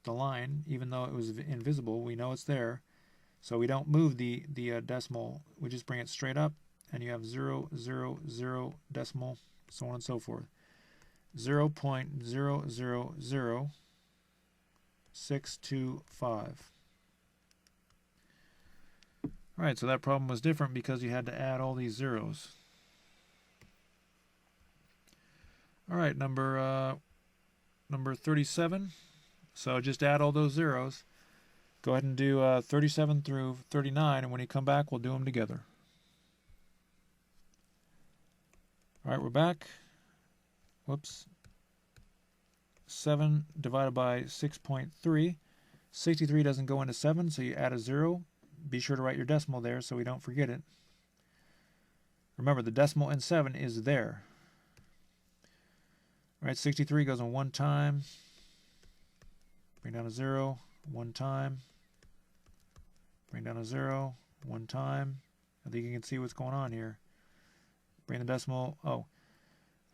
the line, even though it was invisible. We know it's there, so we don't move the decimal. We just bring it straight up, and you have 0, 0, 0 decimal, so on and so forth. 0.000625. All right, so that problem was different because you had to add all these zeros. All right, number 37. So just add all those zeros. Go ahead and do 37 through 39, and when you come back, we'll do them together. All right, we're back. Whoops. 7 divided by 6.3. 63 doesn't go into 7, so you add a 0. Be sure to write your decimal there so we don't forget it. Remember, the decimal in 7 is there. All right, 63 goes in 1 time. Bring down a 0, 1 time. Bring down a 0, 1 time. I think you can see what's going on here. Bring the decimal,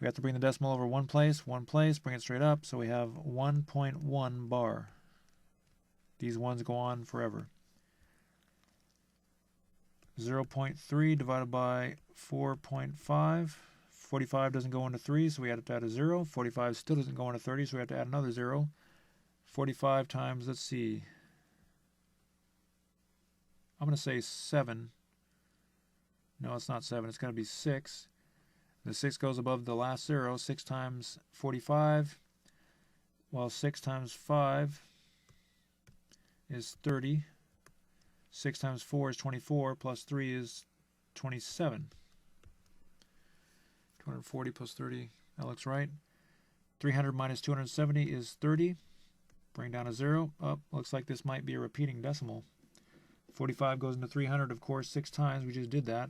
we have to bring the decimal over one place, bring it straight up, so we have 1.1 bar. These ones go on forever. 0.3 divided by 4.5. 45 doesn't go into 3, so we have to add a 0. 45 still doesn't go into 30, so we have to add another 0. 45 times, let's see, I'm going to say 7. No, it's not 7. It's going to be 6. The 6 goes above the last 0. 6 times 45. Well, 6 times 5 is 30. 6 times 4 is 24. Plus 3 is 27. 240 plus 30. That looks right. 300 minus 270 is 30. Bring down a 0. Looks like this might be a repeating decimal. 45 goes into 300, of course, 6 times. We just did that.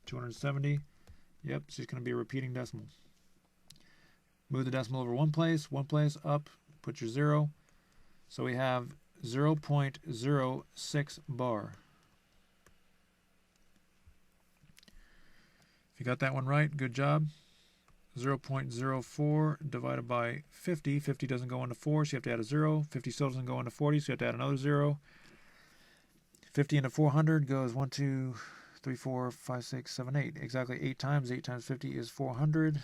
270. Yep, it's just going to be a repeating decimal. Move the decimal over one place, up, put your 0. So we have 0.06 bar. If you got that one right, good job. 0.04 divided by 50. 50 doesn't go into 4, so you have to add a 0. 50 still doesn't go into 40, so you have to add another 0. 50 into 400 goes 1, 2, 3, 4, 5, 6, 7, 8. Exactly 8 times. 8 times 50 is 400.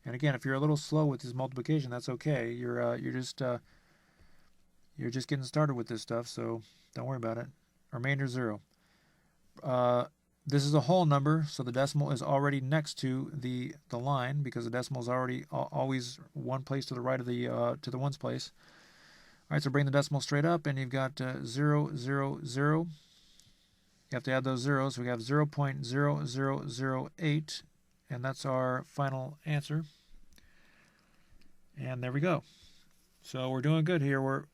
And again, if you're a little slow with this multiplication, that's okay. You're just getting started with this stuff, so don't worry about it. Remainder 0. This is a whole number, so the decimal is already next to the line because the decimal is already always one place to the right of the to the ones place. All right, so bring the decimal straight up, and you've got 0, 0, 0. You have to add those zeros. So we have 0.0008, and that's our final answer. And there we go. So we're doing good here. We're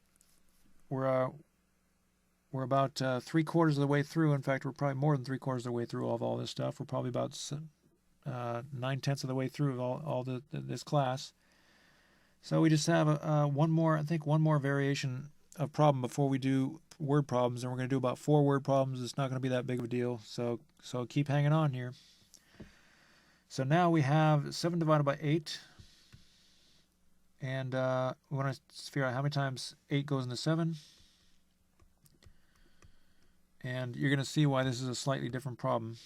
about 3/4 of the way through. In fact, we're probably more than 3/4 of the way through all this stuff. We're probably about 9/10 of the way through all this class. So we just have one more variation of problem before we do word problems, and we're going to do about 4 word problems. It's not going to be that big of a deal, so keep hanging on here. So now we have 7 divided by 8, and we want to figure out how many times 8 goes into 7. And you're going to see why this is a slightly different problem.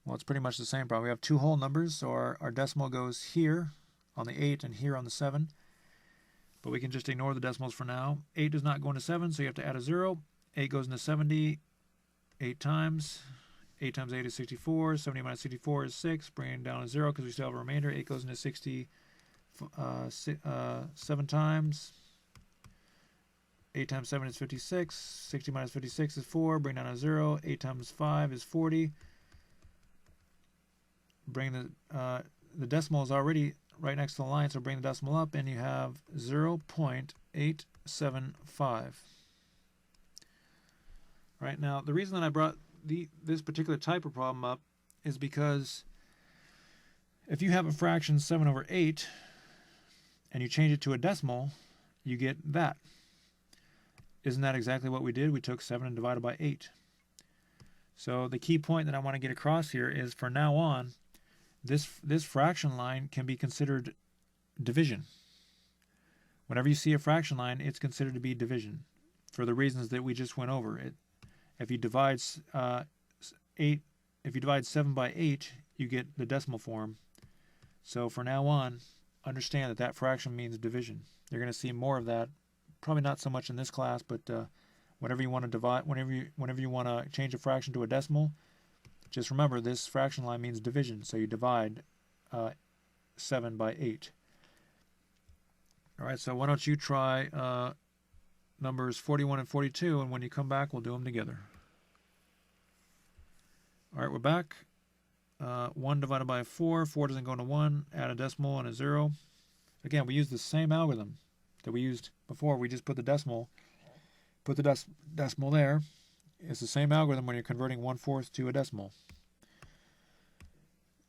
Well, it's pretty much the same problem. We have 2 whole numbers, so our decimal goes here on the 8 and here on the 7. But we can just ignore the decimals for now. 8 does not go into 7, so you have to add a 0. 8 goes into 70 8 times. 8 times 8 is 64. 70 minus 64 is 6. Bringing it down to 0 because we still have a remainder. 8 goes into 7 times. 8 times 7 is 56. 60 minus 56 is 4. Bring down to 0. 8 times 5 is 40. Bring the decimal is already right next to the line, so bring the decimal up, and you have 0.875. Right, now, the reason that I brought this particular type of problem up is because if you have a fraction 7 over 8 and you change it to a decimal, you get that. Isn't that exactly what we did? We took 7 and divided by 8. So the key point that I want to get across here is, for now on, this fraction line can be considered division. Whenever you see a fraction line, it's considered to be division for the reasons that we just went over. If you divide 7 by 8, you get the decimal form. So for now on, understand that fraction means division. You're going to see more of that. Probably not so much in this class, but whenever you want to divide, whenever you want to change a fraction to a decimal, just remember this fraction line means division. So you divide 7 by 8. All right. So why don't you try numbers 41 and 42, and when you come back, we'll do them together. All right, we're back. 1 divided by 4. 4 doesn't go into 1. Add a decimal and a 0. Again, we use the same algorithm that we used before. We just put the decimal there. It's the same algorithm when you're converting 1/4 to a decimal.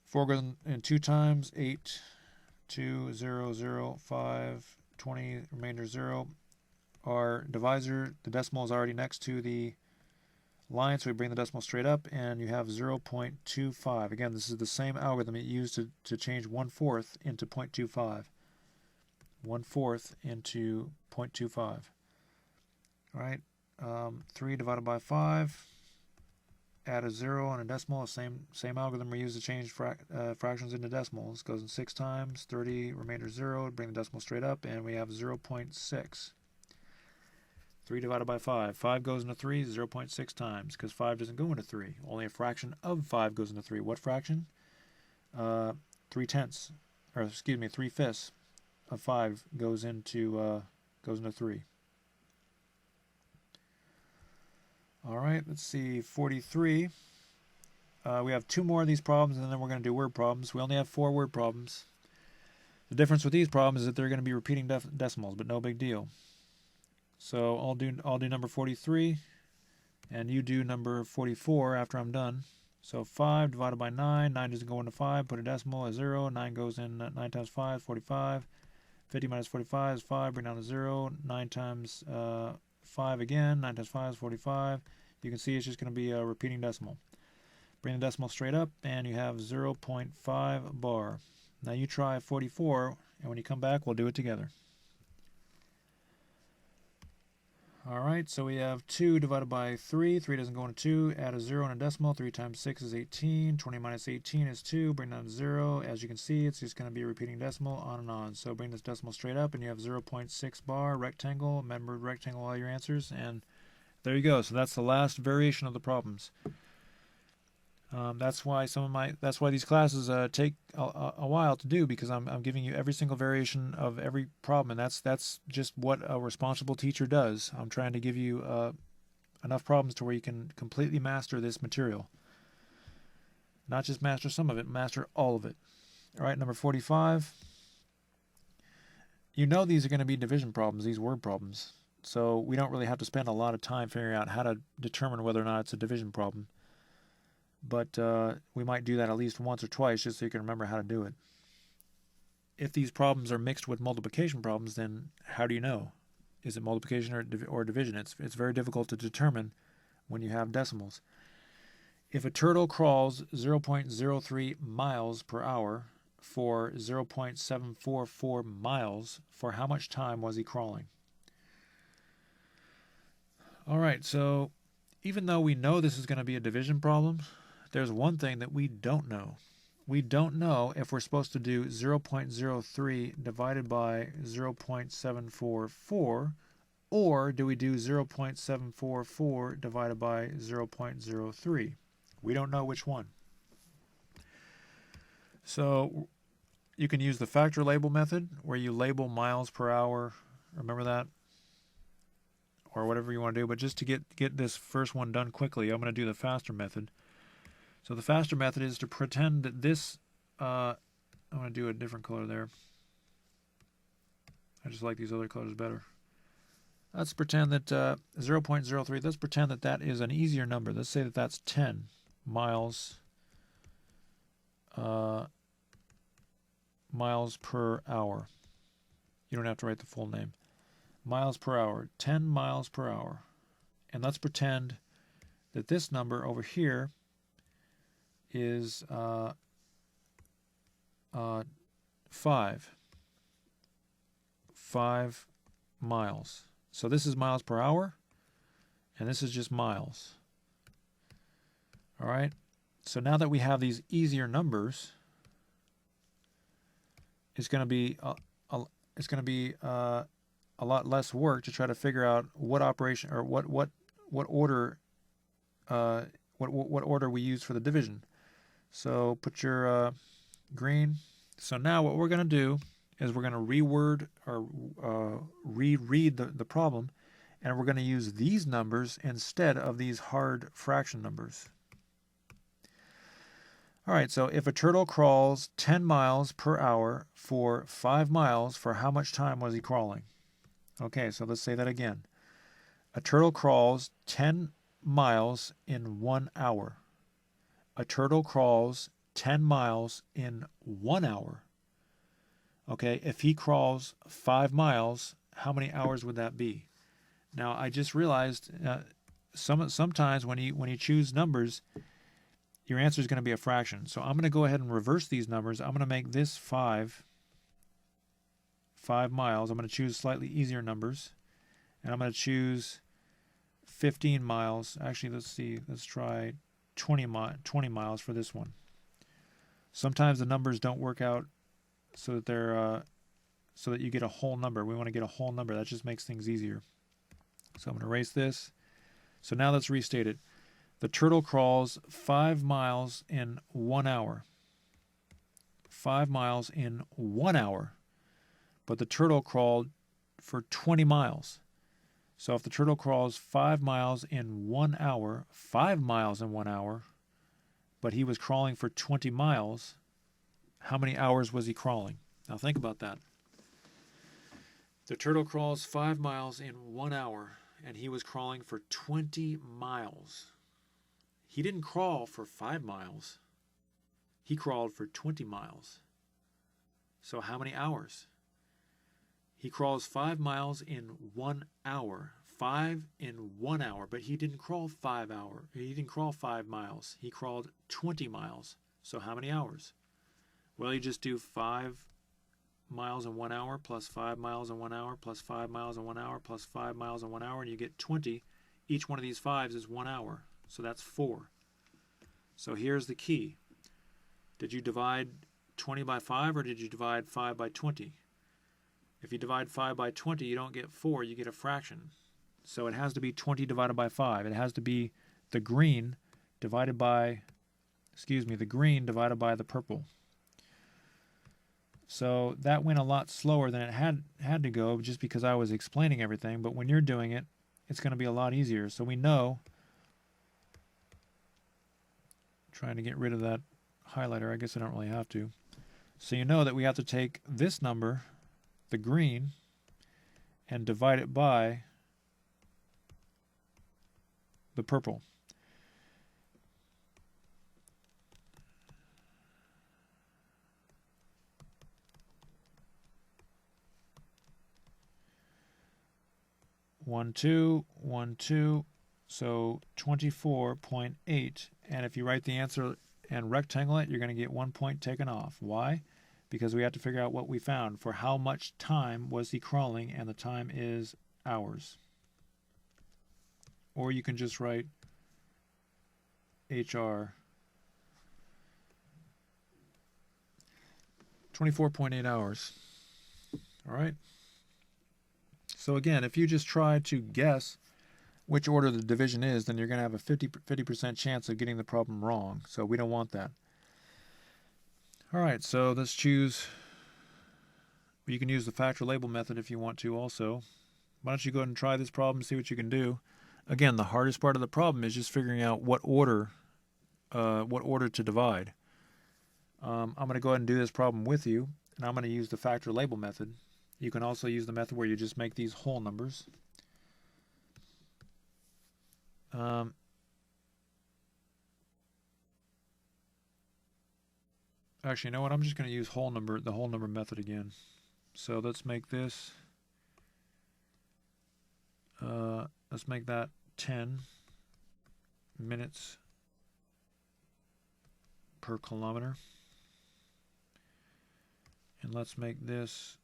4 goes in 2 times. 8, 2, 0, 0, 5, 20, remainder 0. Our divisor, the decimal is already next to the line, so we bring the decimal straight up, and you have 0.25. Again, this is the same algorithm it used to change 1/4 into 0.25. 1/4 into 0.25. All right, 3 divided by 5. Add a 0 and a decimal. Same algorithm we use to change fractions into decimals. Goes in 6 times. 30, remainder 0. Bring the decimal straight up, and we have 0.6. 3 divided by 5. 5 goes into 3 0.6 times, because 5 doesn't go into 3. Only a fraction of 5 goes into 3. What fraction? 3/10, or excuse me, 3/5 of 5 goes into 3. All right, let's see, 43. We have 2 more of these problems, and then we're going to do word problems. We only have 4 word problems. The difference with these problems is that they're going to be repeating decimals, but no big deal. So I'll do number 43, and you do number 44 after I'm done. So 5 divided by 9. 9 doesn't go into 5. Put a decimal, a 0. 9 goes in. 9 times 5, 45. 50 minus 45 is 5. Bring down to 0. 9 times 5 again. 9 times 5 is 45. You can see it's just going to be a repeating decimal. Bring the decimal straight up, and you have 0.5 bar. Now you try 44, and when you come back, we'll do it together. All right, so we have 2 divided by 3. 3 doesn't go into 2. Add a 0 and a decimal. 3 times 6 is 18. 20 minus 18 is 2. Bring down to 0. As you can see, it's just going to be a repeating decimal, on and on. So bring this decimal straight up, and you have 0.6 bar, rectangle. Remember, rectangle all your answers, and there you go. So that's the last variation of the problems. That's why these classes take a while to do, because I'm giving you every single variation of every problem, and that's just what a responsible teacher does. I'm trying to give you enough problems to where you can completely master this material. Not just master some of it, master all of it. All right, number 45. You know these are going to be division problems, these word problems. So we don't really have to spend a lot of time figuring out how to determine whether or not it's a division problem. But we might do that at least once or twice just so you can remember how to do it. If these problems are mixed with multiplication problems, then how do you know? Is it multiplication or division? It's very difficult to determine when you have decimals. If a turtle crawls 0.03 miles per hour for 0.744 miles, for how much time was he crawling? All right, so even though we know this is going to be a division problem, there's one thing that we don't know. We don't know if we're supposed to do 0.03 divided by 0.744, or do we do 0.744 divided by 0.03? We don't know which one. So you can use the factor label method where you label miles per hour. Remember that? Or whatever you want to do. But just to get this first one done quickly, I'm going to do the faster method. So the faster method is to pretend that this, I'm going to do a different color there. I just like these other colors better. Let's pretend that 0.03, let's pretend that that is an easier number. Let's say that that's 10 miles miles per hour. You don't have to write the full name. Miles per hour, 10 miles per hour. And let's pretend that this number over here is 5 miles. So this is miles per hour, and this is just miles. All right. So now that we have these easier numbers, it's going to be a lot less work to try to figure out what operation or what order what order we use for the division. So put your green. So now what we're going to do is we're going to reword or reread the problem, and we're going to use these numbers instead of these hard fraction numbers. All right, so if a turtle crawls 10 miles per hour for 5 miles, for how much time was he crawling? Okay, so let's say that again. A turtle crawls 10 miles in 1 hour. A turtle crawls 10 miles in 1 hour. Okay, if he crawls 5 miles, how many hours would that be? Now, I just realized sometimes when you choose numbers, your answer is going to be a fraction. So I'm going to go ahead and reverse these numbers. I'm going to make this 5 miles. I'm going to choose slightly easier numbers. And I'm going to choose 15 miles. Actually, let's see. Let's try 20 miles for this one. Sometimes the numbers don't work out so that they're so that you get a whole number. We want to get a whole number. That just makes things easier. So I'm going to erase this. So now let's restate it. The turtle crawls 5 miles in 1 hour. 5 miles in 1 hour. But the turtle crawled for 20 miles. So if the turtle crawls 5 miles in 1 hour, 5 miles in 1 hour, but he was crawling for 20 miles, how many hours was he crawling? Now think about that. The turtle crawls 5 miles in 1 hour, and he was crawling for 20 miles. He didn't crawl for 5 miles. He crawled for 20 miles. So how many hours? He crawls 5 miles in 1 hour. 5 in 1 hour, but he didn't crawl 5 hours. He didn't crawl 5 miles. He crawled 20 miles. So how many hours? Well, you just do 5 miles in 1 hour plus 5 miles in 1 hour plus 5 miles in 1 hour plus 5 miles in 1 hour, and you get 20. Each one of these 5s is 1 hour. So that's 4. So here's the key. Did you divide 20 by 5 or did you divide 5 by 20? If you divide 5 by 20, you don't get 4, you get a fraction. So it has to be 20 divided by 5. It has to be the green divided by, the green divided by the purple. So that went a lot slower than it had to go just because I was explaining everything. But when you're doing it, it's going to be a lot easier. So we know, trying to get rid of that highlighter, I guess I don't really have to. So you know that we have to take this number, the green, and divide it by the purple. 1, 2, 1, 2, so 24.8. And if you write the answer and rectangle it, you're going to get 1 point taken off. Why? Because we have to figure out what we found. For how much time was he crawling, and the time is hours. Or you can just write HR. 24.8 hours. All right. So again, if you just try to guess which order the division is, then you're going to have a 50% chance of getting the problem wrong. So we don't want that. All right, so let's choose. You can use the factor label method if you want to also. Why don't you go ahead and try this problem, see what you can do. Again, the hardest part of the problem is just figuring out what order to divide. I'm going to go ahead and do this problem with you, and I'm going to use the factor label method. You can also use the method where you just make these whole numbers. Actually, you know what? I'm just going to use the whole number method again. So let's make this. Let's make that 10 minutes per kilometer. And let's make this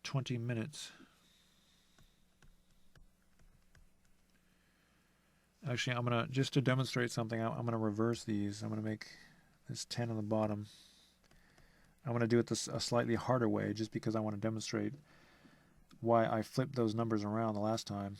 20 minutes. Actually, I'm going to, just to demonstrate something, I'm going to reverse these. I'm going to make this 10 on the bottom. I'm going to do it a slightly harder way, just because I want to demonstrate why I flipped those numbers around the last time.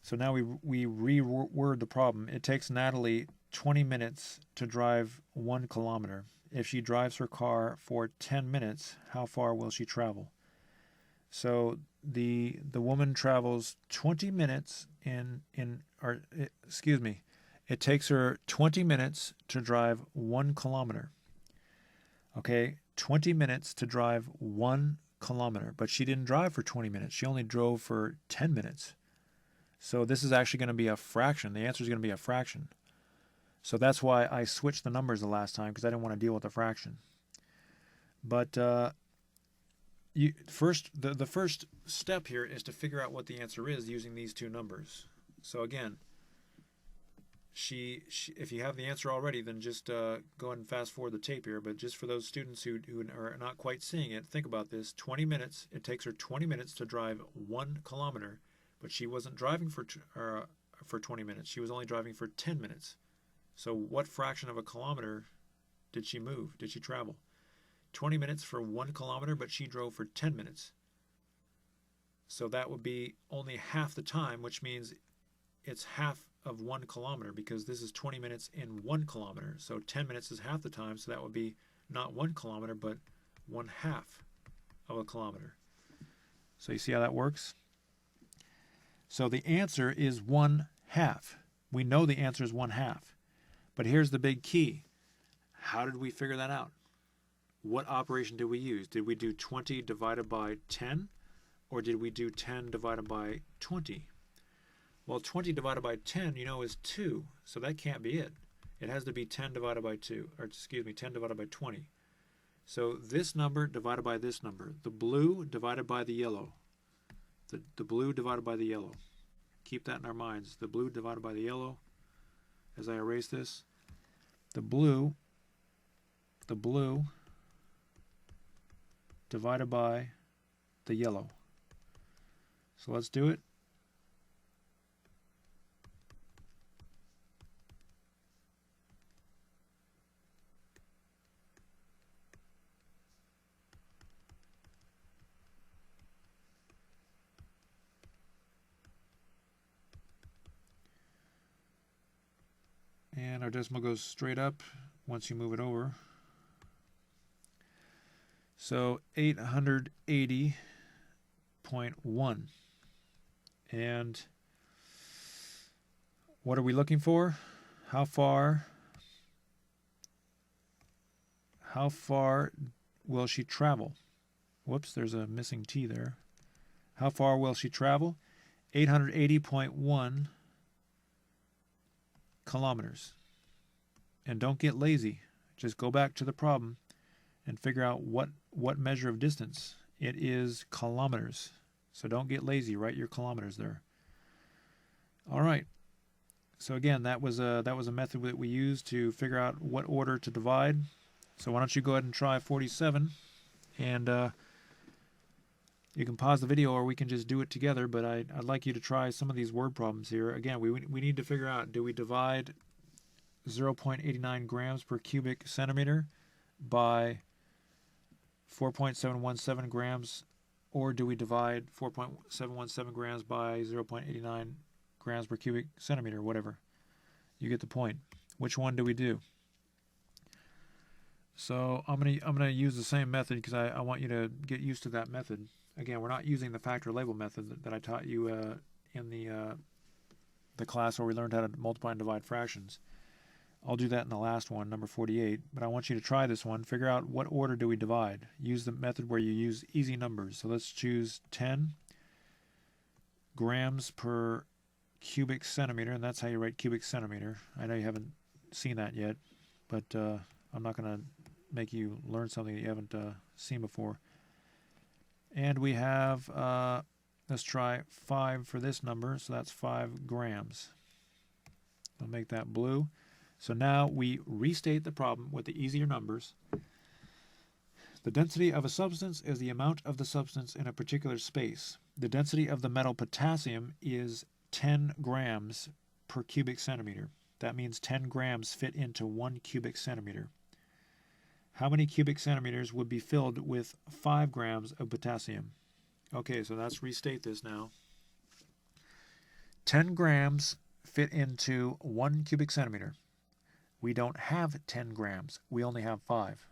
So now we reword the problem. It takes Natalie 20 minutes to drive 1 kilometer. If she drives her car for 10 minutes, how far will she travel? So the woman travels 20 minutes it takes her 20 minutes to drive 1 kilometer. Okay, 20 minutes to drive 1 kilometer, but she didn't drive for 20 minutes. She only drove for 10 minutes. So this is actually going to be a fraction. The answer is going to be a fraction. So that's why I switched the numbers the last time, because I didn't want to deal with a fraction. But the first step here is to figure out what the answer is using these two numbers. So again, if you have the answer already, then just go ahead and fast forward the tape here. But just for those students who are not quite seeing it, think about this. 20 minutes. It takes her 20 minutes to drive 1 kilometer, but she wasn't driving for 20 minutes. She was only driving for 10 minutes. So what fraction of a kilometer did she move? Did she travel? 20 minutes for 1 kilometer, but she drove for 10 minutes. So that would be only half the time, which means it's half of 1 kilometer, because this is 20 minutes in 1 kilometer. So 10 minutes is half the time, so that would be not 1 kilometer, but 1/2 of a kilometer. So you see how that works? So the answer is 1/2. We know the answer is 1/2. But here's the big key. How did we figure that out? What operation did we use? Did we do 20 divided by 10? Or did we do 10 divided by 20? Well, 20 divided by 10, is 2. So that can't be it. It has to be 10 divided by 2. Or, 10 divided by 20. So this number divided by this number. The blue divided by the yellow. The blue divided by the yellow. Keep that in our minds. The blue divided by the yellow. As I erase this. The blue divided by the yellow. So let's do it. And our decimal goes straight up once you move it over. So 880.1. And what are we looking for? How far will she travel? Whoops, there's a missing T there. How far will she travel? 880.1 kilometers. And don't get lazy. Just go back to the problem. and figure out what measure of distance. It is kilometers. So don't get lazy. Write your kilometers there. All right. So again, that was a method that we used to figure out what order to divide. So why don't you go ahead and try 47, and you can pause the video or we can just do it together, but I'd like you to try some of these word problems here. Again, we need to figure out, do we divide 0.89 grams per cubic centimeter by 4.717 grams, or do we divide 4.717 grams by 0.89 grams per cubic centimeter, whatever. You get the point. Which one do we do? So I'm gonna use the same method because I want you to get used to that method. Again, we're not using the factor label method that I taught you in the class where we learned how to multiply and divide fractions. I'll do that in the last one, number 48, but I want you to try this one. Figure out what order do we divide. Use the method where you use easy numbers. So let's choose 10 grams per cubic centimeter, and that's how you write cubic centimeter. I know you haven't seen that yet, but I'm not going to make you learn something that you haven't seen before. And we have, let's try 5 for this number, so that's 5 grams. I'll make that blue. So now we restate the problem with the easier numbers. The density of a substance is the amount of the substance in a particular space. The density of the metal potassium is 10 grams per cubic centimeter. That means 10 grams fit into 1 cubic centimeter. How many cubic centimeters would be filled with 5 grams of potassium? Okay, so let's restate this now. 10 grams fit into 1 cubic centimeter. We don't have 10 grams. We only have 5.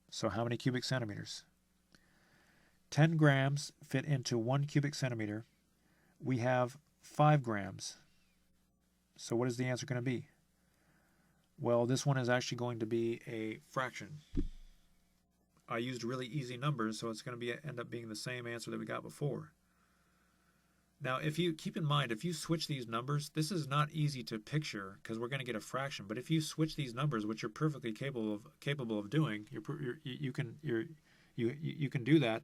So how many cubic centimeters? 10 grams fit into 1 cubic centimeter. We have 5 grams. So what is the answer going to be? Well, this one is actually going to be a fraction. I used really easy numbers, so it's going to end up being the same answer that we got before. Now, if you keep in mind, if you switch these numbers, this is not easy to picture because we're going to get a fraction. But if you switch these numbers, which you're perfectly capable of doing, you can do that.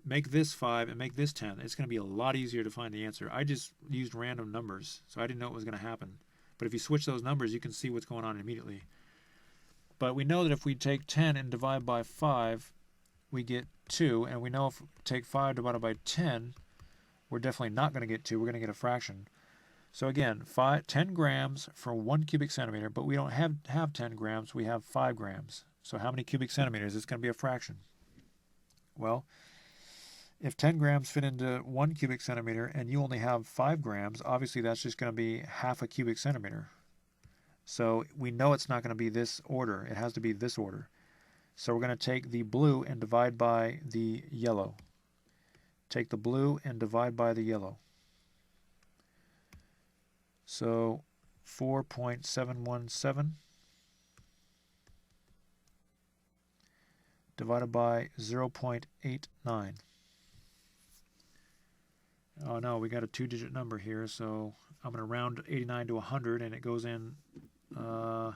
Make this 5 and make this 10. It's going to be a lot easier to find the answer. I just used random numbers, so I didn't know what was going to happen. But if you switch those numbers, you can see what's going on immediately. But we know that if we take 10 and divide by 5, we get 2. And we know if we take 5 divided by 10, we're definitely not going to get 2. We're going to get a fraction. So again, 10 grams for 1 cubic centimeter, but we don't have 10 grams. We have 5 grams. So how many cubic centimeters? It's going to be a fraction. Well, if 10 grams fit into 1 cubic centimeter and you only have 5 grams, obviously that's just going to be half a cubic centimeter. So we know it's not going to be this order. It has to be this order. So we're going to take the blue and divide by the yellow. Take the blue and divide by the yellow. So 4.717 divided by 0.89. Oh no, we got a 2-digit number here, so I'm going to round 89 to 100, and it goes in, I'm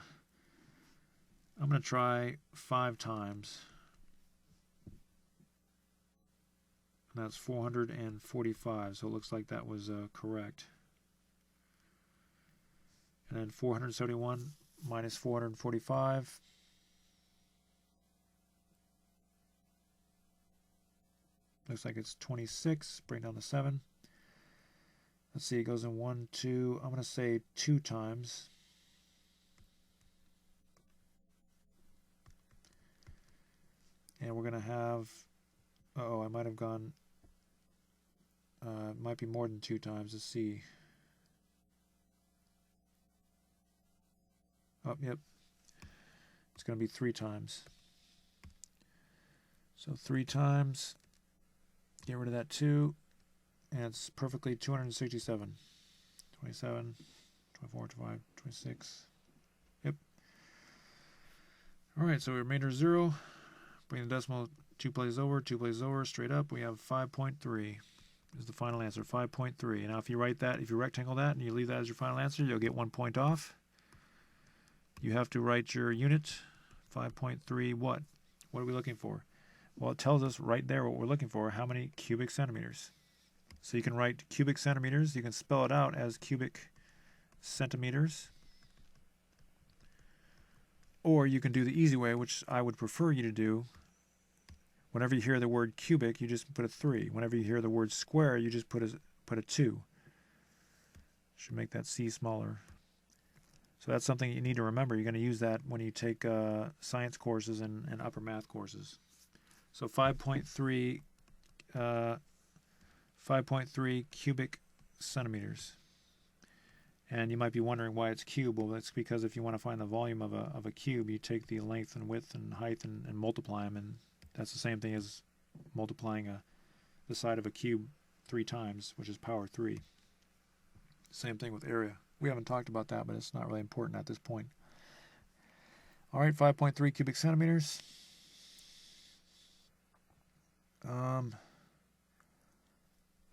going to try 5 times. And that's 445, so it looks like that was correct. And then 471 minus 445. Looks like it's 26. Bring down the 7. Let's see, it goes in 1, 2. I'm going to say 2 times. And we're going to have, I might have gone, it might be more than 2 times. Let's see. Oh, yep. It's going to be 3 times. So 3 times. Get rid of that 2. And it's perfectly 267. 27, 24, 25, 26. Yep. All right, so remainder 0. Bring the decimal 2 places over, straight up. We have 5.3 is the final answer, 5.3. And now if you write that, if you rectangle that and you leave that as your final answer, you'll get 1 point off. You have to write your unit, 5.3 what? What are we looking for? Well, it tells us right there what we're looking for, how many cubic centimeters. So you can write cubic centimeters, you can spell it out as cubic centimeters. Or you can do the easy way, which I would prefer you to do. Whenever you hear the word cubic, you just put a 3. Whenever you hear the word square, you just put a 2. Should make that C smaller. So that's something you need to remember. You're going to use that when you take science courses and upper math courses. So 5.3 cubic centimeters. And you might be wondering why it's cube. Well, that's because if you want to find the volume of a cube, you take the length and width and height and multiply them, and that's the same thing as multiplying the side of a cube 3 times, which is power 3. Same thing with area. We haven't talked about that, but it's not really important at this point. All right, 5.3 cubic centimeters.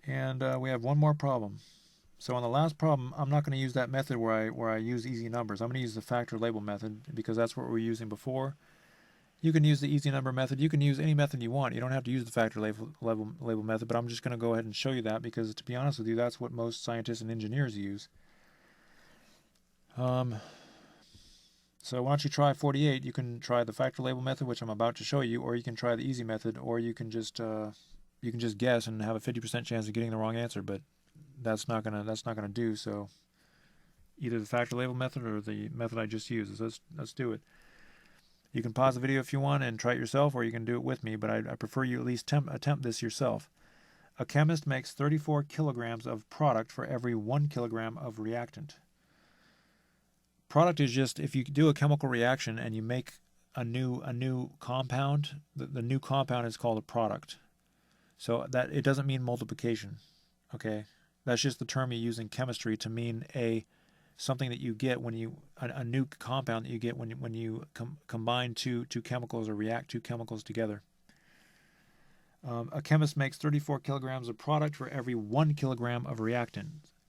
And we have one more problem. So on the last problem, I'm not going to use that method where I use easy numbers. I'm going to use the factor label method because that's what we were using before. You can use the easy number method. You can use any method you want. You don't have to use the factor label method, but I'm just going to go ahead and show you that because, to be honest with you, that's what most scientists and engineers use. So why don't you try 48? You can try the factor label method, which I'm about to show you, or you can try the easy method, or you can just guess and have a 50% chance of getting the wrong answer, but that's not gonna do. So either the factor label method or the method I just used. Let's do it. You can pause the video if you want and try it yourself, or you can do it with me, but I prefer you at least attempt this yourself. A chemist makes 34 kilograms of product for every 1 kilogram of reactant. Product is just if you do a chemical reaction and you make a new compound, the new compound is called a product. So that it doesn't mean multiplication. Okay, that's just the term you use in chemistry to mean something that you get when you a new compound that you get when you combine two chemicals or react two chemicals together. A chemist makes 34 kilograms of product for every 1 kilogram of reactant.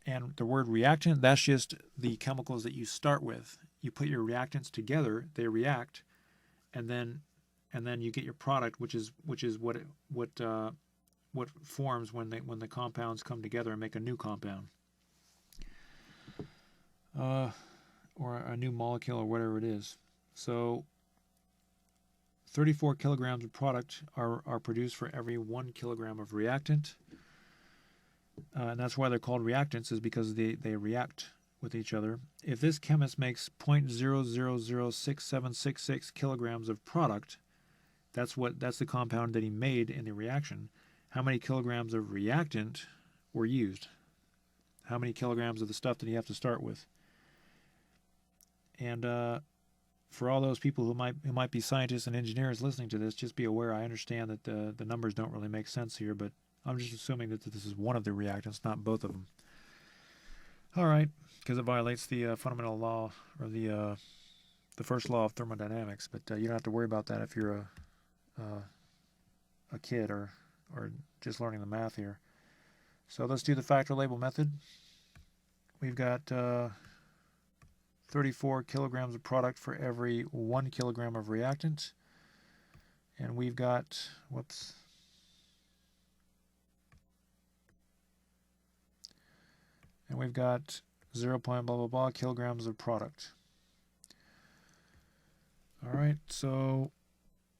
And the word reactant, that's just the chemicals that you start with. You put your reactants together, they react, and then you get your product, which is what forms when the compounds come together and make a new compound, or a new molecule or whatever it is. So 34 kilograms of product are produced for every 1 kilogram of reactant. And that's why they're called reactants, is because they react with each other. If this chemist makes 0.006766 kilograms of product, that's the compound that he made in the reaction. How many kilograms of reactant were used? How many kilograms of the stuff did he have to start with? And for all those people who might be scientists and engineers listening to this, just be aware. I understand that the numbers don't really make sense here, but I'm just assuming that this is one of the reactants, not both of them. All right, because it violates the fundamental law, or the first law of thermodynamics. But you don't have to worry about that if you're a kid or just learning the math here. So let's do the factor label method. We've got 34 kilograms of product for every 1 kilogram of reactant, and we've got and we've got 0. Blah blah blah kilograms of product. All right, so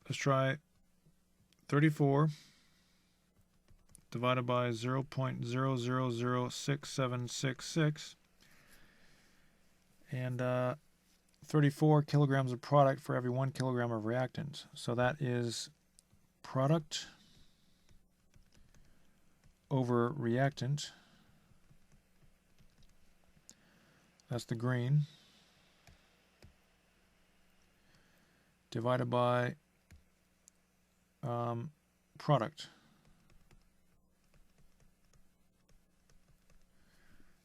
let's try 34 divided by 0.006766, and 34 kilograms of product for every 1 kilogram of reactant. So that is product over reactant. That's the green, divided by product.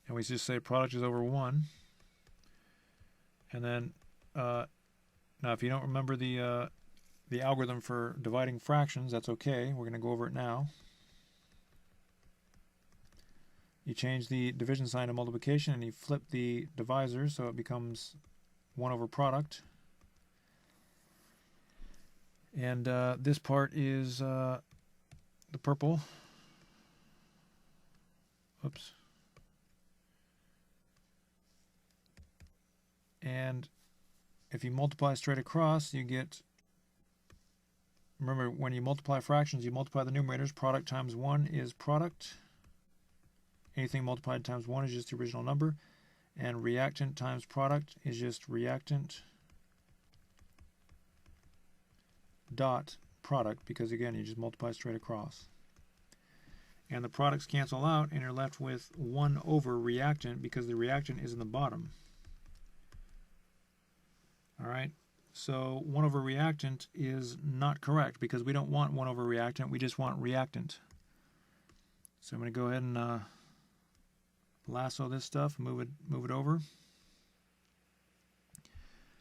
And we just say product is over 1. And then, now if you don't remember the algorithm for dividing fractions, that's okay. We're going to go over it now. You change the division sign to multiplication, and you flip the divisor so it becomes 1 over product. And this part is the purple. Oops. And if you multiply straight across, you get, remember, when you multiply fractions, you multiply the numerators. Product times 1 is product. Anything multiplied times 1 is just the original number. And reactant times product is just reactant dot product, because again, you just multiply straight across. And the products cancel out, and you're left with 1 over reactant, because the reactant is in the bottom. All right, so 1 over reactant is not correct, because we don't want 1 over reactant, we just want reactant. So I'm going to go ahead and lasso this stuff, move it over.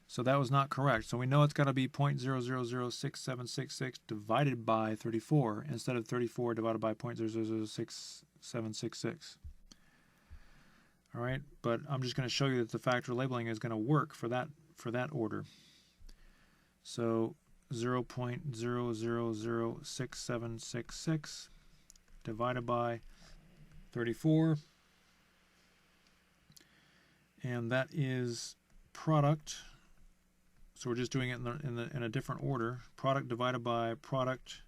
So that was not correct. So we know it's got to be 0.00066766 divided by 34 instead of 34 divided by 0.006766. All right, but I'm just going to show you that the factor labeling is going to work for that order. So 0.00066766 divided by 34, and that is product. So we're just doing it in a different order. Product divided by product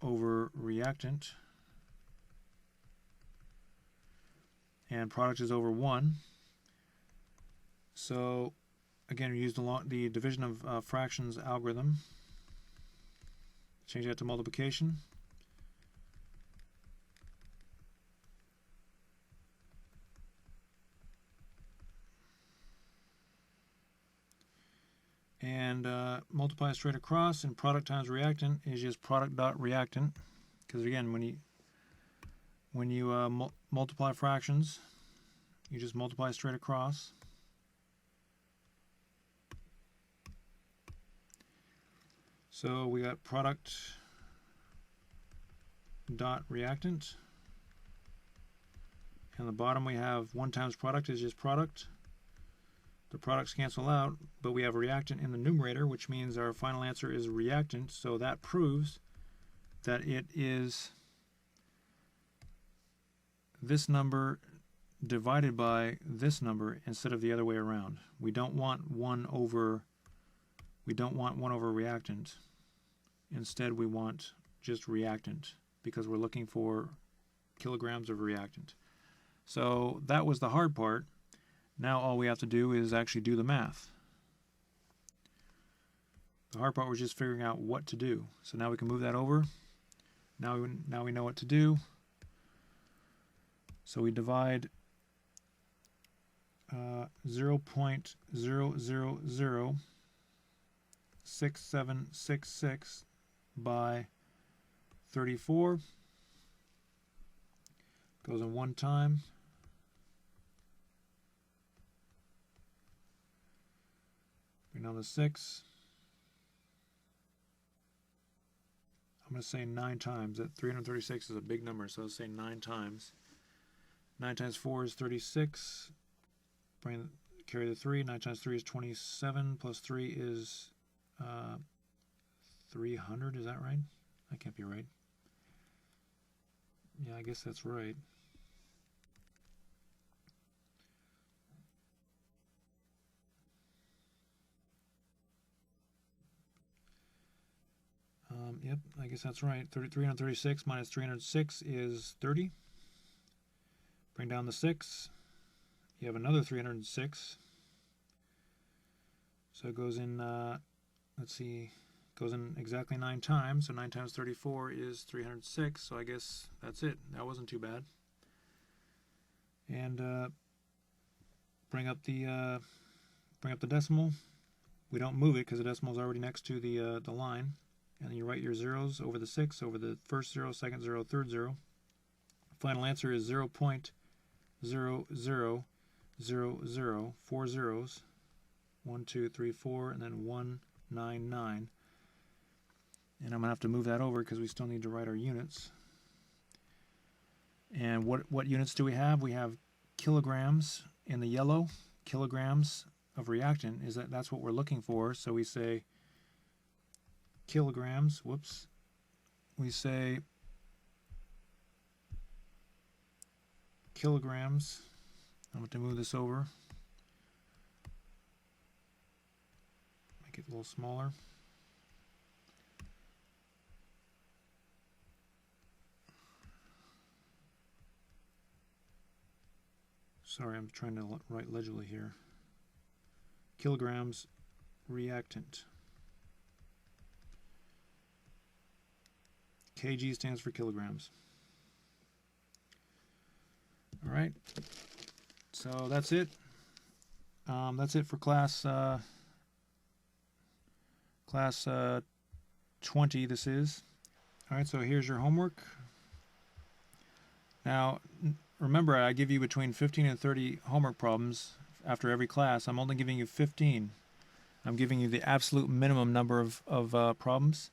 over reactant. And product is over 1. So again, we used the division of fractions algorithm. Change that to multiplication. And multiply straight across, and product times reactant is just product dot reactant, because again, when you multiply fractions, you just multiply straight across. So we got product dot reactant, and the bottom we have 1 times product is just product. The products cancel out, but we have reactant in the numerator, which means our final answer is reactant. So that proves that it is this number divided by this number instead of the other way around. We don't want 1 over reactant. Instead, we want just reactant, because we're looking for kilograms of reactant. So that was the hard part. Now all we have to do is actually do the math. The hard part was just figuring out what to do. So now we can move that over. Now we know what to do. So we divide 0.0006766 by 34. Goes in 1 time. Bring down the 6. I'm going to say 9 times. That 336 is a big number, so I'll say 9 times. 9 times 4 is 36. Carry the 3. 9 times 3 is 27. Plus 3 is 300. Is that right? That can't be right. Yeah, I guess that's right. Yep, I guess that's right. 336 minus 306 is 30. Bring down the 6. You have another 306. So it goes in, let's see, goes in exactly 9 times. So 9 times 34 is 306. So I guess that's it. That wasn't too bad. And bring up the decimal. We don't move it because the decimal is already next to the line. And then you write your zeros over the 6, over the first 0, second 0, third 0. Final answer is 0.0000, 4 zeros, 1, 2, 3, 4, and then 199. And I'm going to have to move that over because we still need to write our units. And what units do we have? We have kilograms in the yellow, kilograms of reactant. That's what we're looking for. So we say kilograms, whoops, we say kilograms. I'm going to move this over, make it a little smaller. Sorry, I'm trying to write legibly here. Kilograms reactant. kg stands for kilograms. All right, so that's it. That's it for class 20. This is. All right, so here's your homework. Now, remember, I give you between 15 and 30 homework problems after every class. I'm only giving you 15. I'm giving you the absolute minimum number of problems,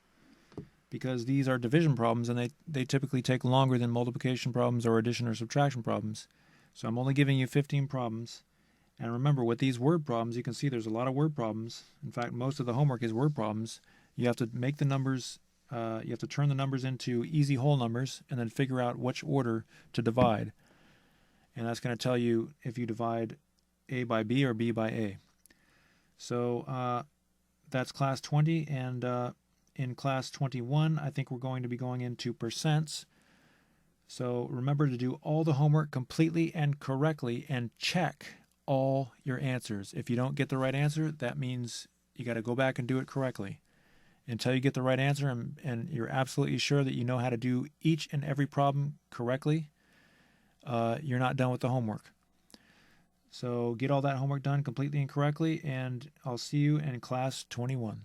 because these are division problems, and they typically take longer than multiplication problems or addition or subtraction problems. So I'm only giving you 15 problems. And remember, with these word problems, you can see there's a lot of word problems. In fact, most of the homework is word problems. You have to make the numbers, you have to turn the numbers into easy whole numbers and then figure out which order to divide. And that's going to tell you if you divide A by B or B by A. So that's class 20, and in class 21, I think we're going to be going into percents. So remember to do all the homework completely and correctly, and check all your answers. If you don't get the right answer, that means you got to go back and do it correctly. Until you get the right answer and you're absolutely sure that you know how to do each and every problem correctly, you're not done with the homework. So get all that homework done completely and correctly, and I'll see you in class 21.